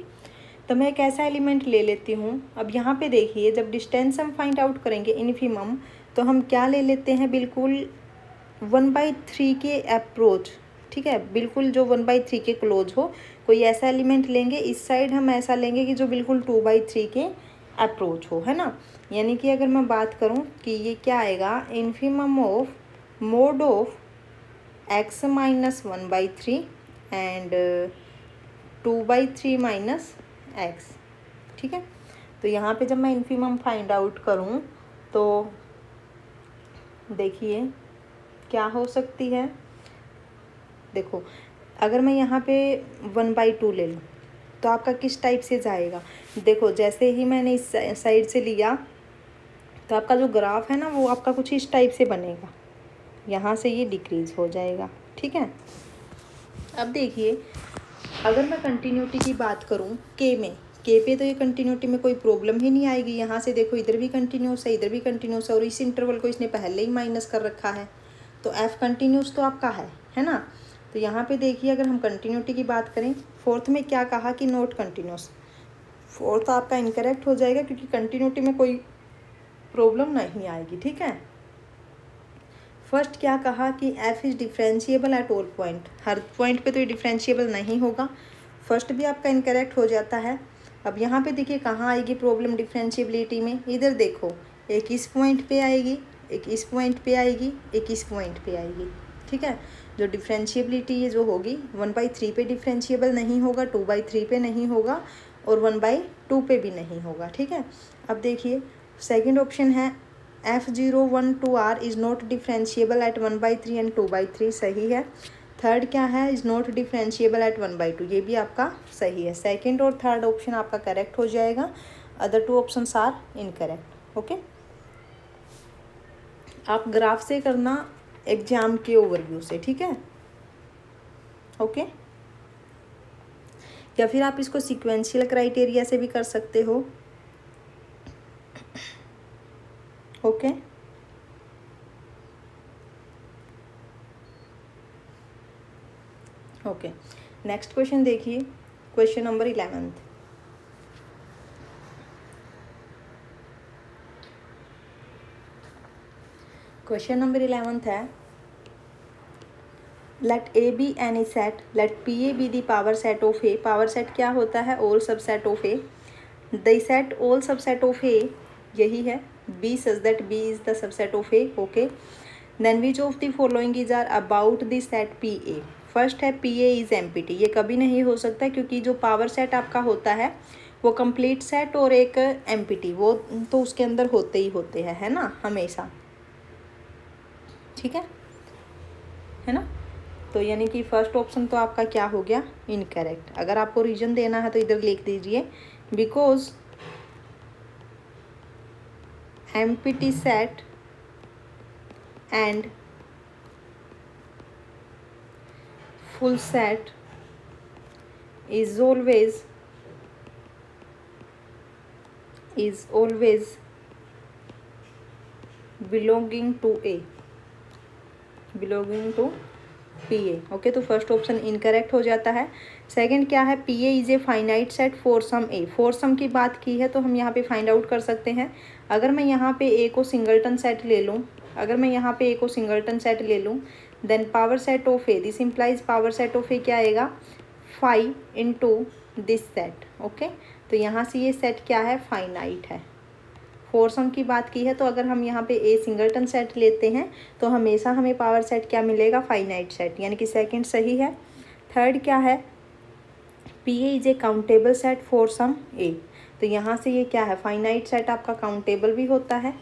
तो मैं एक ऐसा एलिमेंट ले लेती हूँ। अब यहाँ पे देखिए जब डिस्टेंस हम फाइंड आउट करेंगे इन्फीमम, तो हम क्या ले लेते हैं, बिल्कुल 1/3 के अप्रोच, ठीक है, बिल्कुल जो 1/3 के क्लोज हो कोई ऐसा एलिमेंट लेंगे। इस साइड हम ऐसा लेंगे कि जो बिल्कुल 2/3 के अप्रोच हो, है ना। यानी कि अगर मैं बात करूं कि ये क्या आएगा, infimum of mod of x minus 1/3 and 2/3 minus x, ठीक है। तो यहाँ पे जब मैं इन्फीमम फाइंड आउट करूँ तो देखिए क्या हो सकती है। देखो अगर मैं यहाँ पे 1/2 ले लूँ तो आपका किस टाइप से जाएगा, देखो जैसे ही मैंने इस साइड से लिया तो आपका जो ग्राफ है ना वो आपका कुछ इस टाइप से बनेगा, यहाँ से ये डिक्रीज हो जाएगा, ठीक है। अब देखिए अगर मैं कंटिन्यूटी की बात करूँ के में, के पे तो ये कंटिन्यूटी में कोई प्रॉब्लम ही नहीं आएगी। यहाँ से देखो इधर भी कंटिन्यूस है, इधर भी कंटिन्यूस है, और इस इंटरवल को इसने पहले ही माइनस कर रखा है, तो एफ कंटिन्यूस तो आपका है ना। तो यहाँ पे देखिए अगर हम कंटिन्यूटी की बात करें, फोर्थ में क्या कहा कि नॉट कंटिन्यूस, फोर्थ आपका इनकरेक्ट हो जाएगा क्योंकि कंटिन्यूटी में कोई प्रॉब्लम नहीं आएगी, ठीक है। फर्स्ट क्या कहा कि F is differentiable at all point, her point पे तो ये डिफरेंशिएबल नहीं होगा, फर्स्ट भी आपका इनकरेक्ट हो जाता है। अब यहाँ पे देखिए कहाँ आएगी प्रॉब्लम डिफरेंशिएबिलिटी में, इधर देखो एक इस पॉइंट पे आएगी, एक इस पॉइंट पे आएगी, एक इस पॉइंट पे आएगी, ठीक है। जो डिफरेंशिएबिलिटी ये जो होगी 1/3 पे डिफरेंशिएबल नहीं होगा, 2/3 पे नहीं होगा, और 1/2 पे भी नहीं होगा, ठीक है। अब देखिए सेकेंड ऑप्शन है F0 1 to R is not differentiable eight 1/3 and 2/3, सही है। थर्ड क्या है, इज़ नॉट डिफरेंशिएबल एट 1/2, ये भी आपका सही है। सेकंड और थर्ड ऑप्शन आपका करेक्ट हो जाएगा, other 2 options are incorrect, okay. आप ग्राफ से करना एग्जाम के ओवरव्यू से, ठीक है, ओके। या फिर आप इसको सीक्वेंशियल क्राइटेरिया से भी कर सकते हो, ओके। ओके नेक्स्ट क्वेश्चन देखिए, क्वेश्चन नंबर 11। क्वेश्चन नंबर 11 है, let A be any set, let P A be the power set of A, power set क्या होता है, all subset of A, the set all subset of A यही है, B such that B is the subset of A, okay. Then which of the following is are about the set P A, first है P A is empty, ये कभी नहीं हो सकता क्योंकि जो पावर सेट आपका होता है वो कंप्लीट सेट और एक एम्प्टी, वो तो उसके अंदर होते ही होते हैं, है ना, हमेशा, ठीक है ना। तो यानी कि फर्स्ट ऑप्शन तो आपका क्या हो गया, इनकरेक्ट। अगर आपको रीजन देना है तो इधर लिख दीजिए, because empty set and full set is always belonging to A, belonging to P A, okay. तो फर्स्ट ऑप्शन इनकरेक्ट हो जाता है। सेकंड क्या है, P A is a finite set for some A, for some की बात की है तो हम यहाँ पे फाइंड आउट कर सकते हैं। अगर मैं यहाँ पे ए को सिंगलटन सेट ले लूँ, अगर मैं यहाँ पे ए को सिंगलटन सेट ले लूँ, then power set of A, this implies power set of A क्या आएगा, 5 इंटू दिस सेट, ओके। तो यहाँ से ये सेट क्या है, फाइनाइट है। फोर सम की बात की है तो अगर हम यहाँ पे ए सिंगलटन सेट लेते हैं तो हमेशा हमें पावर सेट क्या मिलेगा, फाइनाइट सेट, यानी कि सेकंड सही है। थर्ड क्या है, P A is a countable set for some A, तो यहाँ से ये क्या है, फाइनाइट सेट आपका काउंटेबल भी होता है,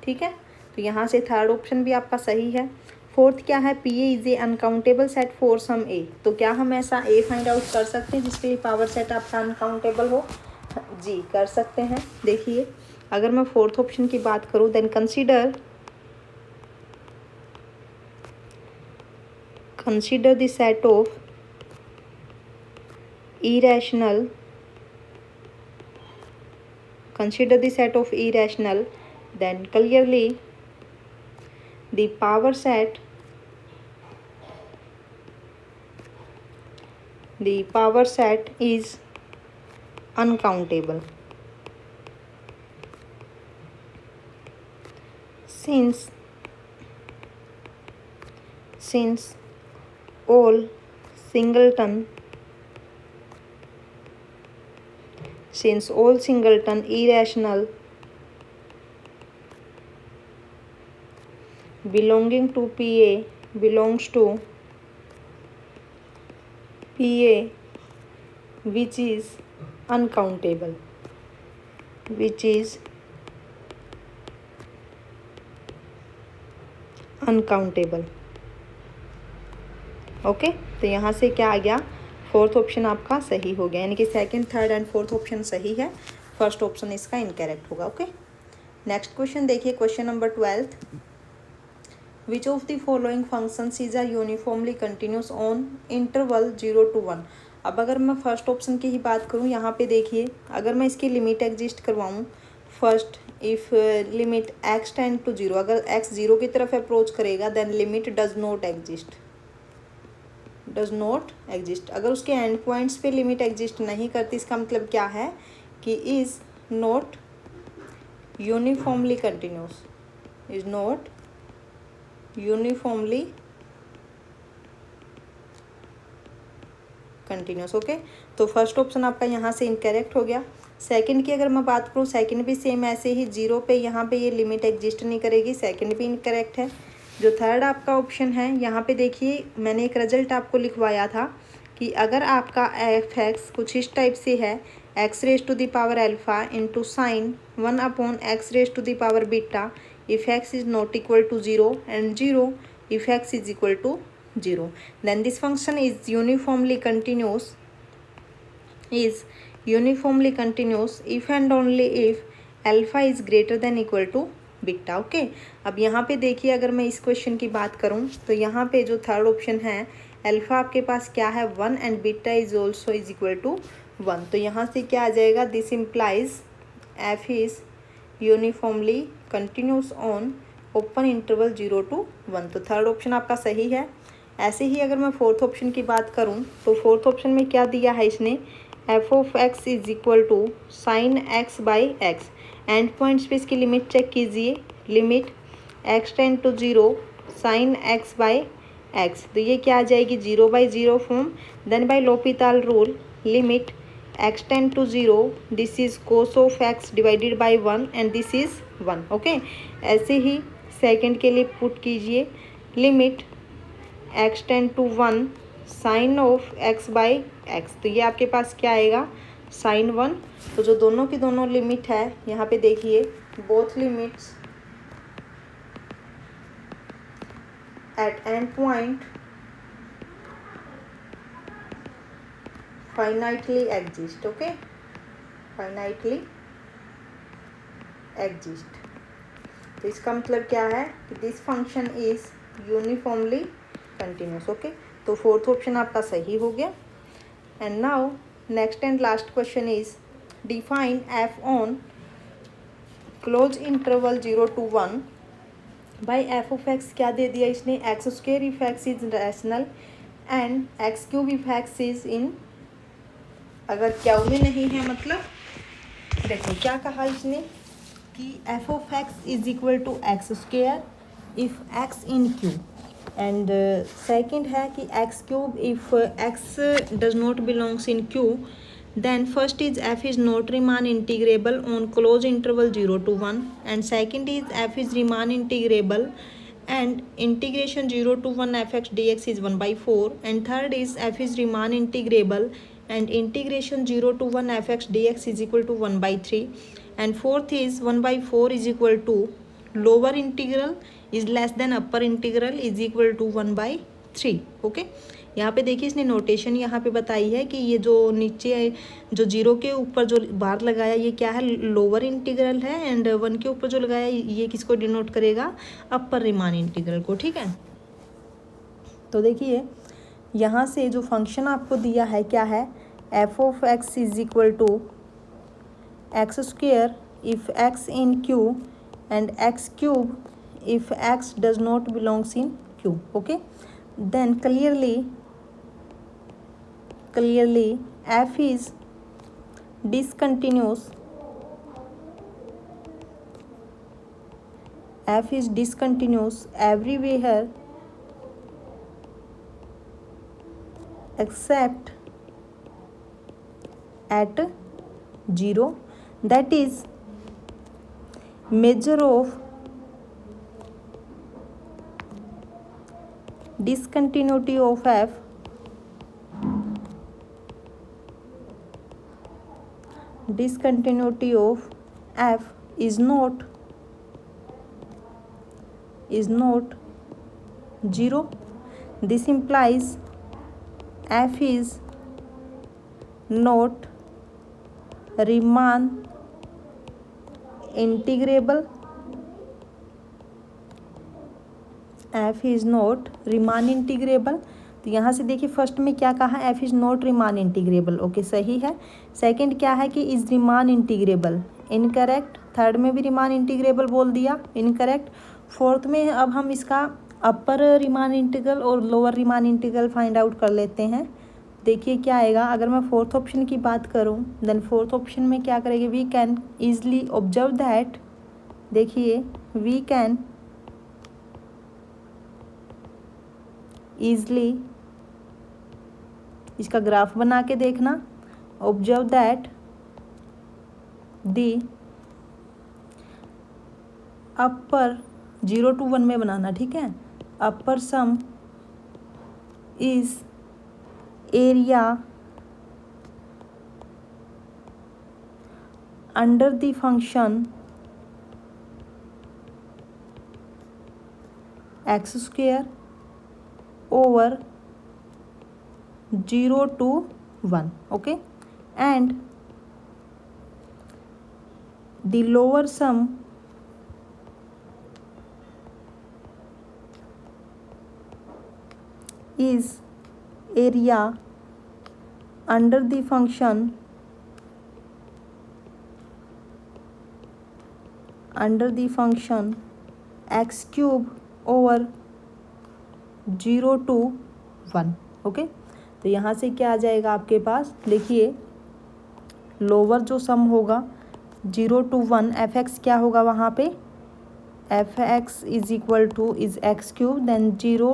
ठीक है। तो यहाँ से थर्ड ऑप्शन भी आपका सही है। फोर्थ क्या है, P A is a uncountable set for some A, तो क्या हम ऐसा ए फाइंड आउट कर सकते हैं जिसके लिए पावर सेट आपका अनकाउंटेबल हो, जी कर सकते हैं। देखिए अगर मैं फोर्थ ऑप्शन की बात करूं, then consider the set of irrational, consider the set of irrational, then clearly the power set is uncountable, since all singleton irrational belonging to PA belongs to PA which is uncountable, okay. तो यहाँ से क्या आ गया, fourth option आपका सही हो गया, यानी कि second, third and fourth option सही है, फर्स्ट ऑप्शन इसका इनकरेक्ट होगा, ओके। नेक्स्ट क्वेश्चन देखिए, question number 12, which of the following functions is a uniformly continuous on interval 0 to 1। अब अगर मैं फर्स्ट ऑप्शन की ही बात करूँ, यहाँ पे देखिए अगर मैं इसकी लिमिट एग्जिस्ट करवाऊँ, first if limit x tend to 0, अगर x 0 की तरफ अप्रोच करेगा then limit does not exist, does not exist. अगर उसके एंड पॉइंट्स पे लिमिट एग्जिस्ट नहीं करती, इसका मतलब क्या है कि is not uniformly continuous, is not uniformly continuous. Okay, तो फर्स्ट ऑप्शन आपका यहाँ से इनकरेक्ट हो गया। सेकंड की अगर मैं बात करूँ, सेकंड भी सेम ऐसे ही 0 पे यहाँ पे ये लिमिट एग्जिस्ट नहीं करेगी, सेकंड भी इनकरेक्ट है। जो थर्ड आपका ऑप्शन है, यहाँ पे देखिए मैंने एक रिजल्ट आपको लिखवाया था कि अगर आपका एफ एक्स कुछ इस टाइप से है, x raise to the power alpha into sine 1 x raise to the power beta if x is not equal to 0 and 0 if x is equal to 0, then this function is uniformly continuous if and only if alpha is greater than equal to beta. Okay, अब यहाँ पे देखिए अगर मैं इस question की बात करूँ तो यहाँ पे जो थर्ड ऑप्शन है, अल्फा आपके पास क्या है 1 and beta is also is equal to 1, तो यहाँ से क्या आ जाएगा, this implies f is uniformly continuous on open interval 0 to 1, तो थर्ड ऑप्शन आपका सही है। ऐसे ही अगर मैं फोर्थ ऑप्शन की बात करूं तो फोर्थ ऑप्शन में क्या दिया है इसने, F of x is equal to sine X by X, and points पे इसकी लिमिट चेक कीजिए, limit X tend to 0 sine X by x, तो ये क्या आ जाएगी 0/0 form. Then by L'Hopital rule limit x tend to 0, this is cos of x divided by 1 and this is 1। Okay, ऐसे ही सेकंड के लिए पुट कीजिए, limit x tend to 1 sine of x by x, तो ये आपके पास क्या आएगा साइन 1। तो जो दोनों की दोनों लिमिट है यहाँ पे देखिए, both limits at end point finitely exist। Okay, finitely exist, तो इसका मतलब क्या है कि this function is uniformly continuous. Okay, तो फोर्थ ऑप्शन आपका सही हो गया। And now next and last question is define f on close interval 0 to 1 by f of x, क्या दे दिया इसने, x square if x is rational and x cube if x is in, अगर Q में नहीं है मतलब देखो क्या कहा इसने कि f of x is equal to x square if x in Q, and second है कि x cube if x does not belongs in Q, then first is f is not Riemann integrable on close interval 0 to 1, and second is f is Riemann integrable and integration 0 to 1 fx dx is 1/4, and third is f is Riemann integrable and integration 0 to 1 fx dx is equal to 1/3, and fourth is 1/4 is equal to lower integral is less than upper integral is equal to 1/3। Okay, यहाँ पे देखिए इसने notation यहाँ पे बताई है कि ये जो नीचे जो 0 के ऊपर जो बार लगाया ये क्या है, लोअर इंटीग्रल है, एंड 1 के ऊपर जो लगाया ये किसको डिनोट करेगा, अपर रीमान इंटीग्रल को। ठीक है, तो देखिए यहाँ से जो फंक्शन आपको दिया है क्या है, f of x is equal to x square if x in Q and x cube if x does not belongs in Q. Okay, then clearly f is discontinuous, everywhere except at 0, that is measure of discontinuity of f is not 0. This implies f is not Riemann integrable F is not Riemann integrable. तो यहाँ से देखिए first में क्या कहा, F is not Riemann integrable, okay सही है। Second क्या है कि is Riemann integrable, incorrect. Third में भी रिमान इंटीग्रेबल बोल दिया, इनकरेक्ट। फोर्थ में अब हम इसका अपर रिमान इंटीग्रल और lower Riemann integral find out कर लेते हैं। देखिए क्या आएगा, अगर मैं फोर्थ ऑप्शन की बात करूं देन फोर्थ ऑप्शन में क्या करेंगे, we can easily observe that, देखिए वी कैन ईजली, इसका ग्राफ बना के देखना, observe that the upper 0 to 1 में बनाना, ठीक है। Upper sum is area under the function X square over 0 to 1, okay, and the lower sum is area under the function x cube over 0 to 1, okay. तो यहाँ से क्या आ जाएगा आपके पास, देखिए लोअर जो सम होगा 0 to 1, एफ एक्स क्या होगा वहाँ पे, f x is equal to is x cube, then 0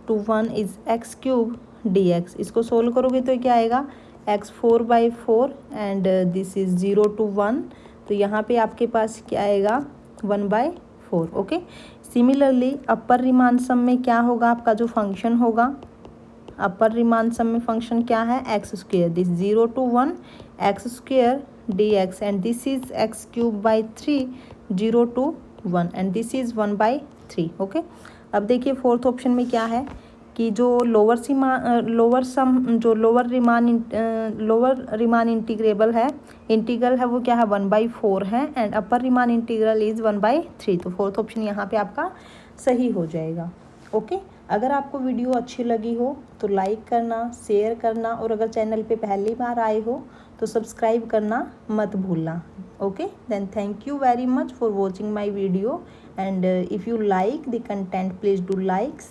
to 1 is x cube d x. इसको सोल्व करोगे तो क्या आएगा, x 4/4 and this is 0 to 1, तो यहाँ पे आपके पास क्या आएगा 1/4, ओके। सिमिलरली अपर रिमान सम में क्या होगा, आपका जो फंक्शन होगा अपर रिमान सम में फंक्शन क्या है, x square, this 0 to 1 x square D x, and this is x cube by 3 0 to 1, and this is 1/3, okay. अब देखिए फोर्थ ऑप्शन में क्या है कि जो लोअर रिमान इंटीग्रेबल है, इंटीग्रल है वो क्या है 1/4 है, and upper Riemann integral is 1/3, तो फोर्थ ऑप्शन यहाँ पे आपका सही हो जाएगा, ओके। अगर आपको वीडियो अच्छी लगी हो तो लाइक करना, शेयर करना, और अगर चैनल पे पहली बार आए हो तो सब्सक्राइब करना मत भूलना, okay. Then thank you very much for watching my video, and if you like the content please do likes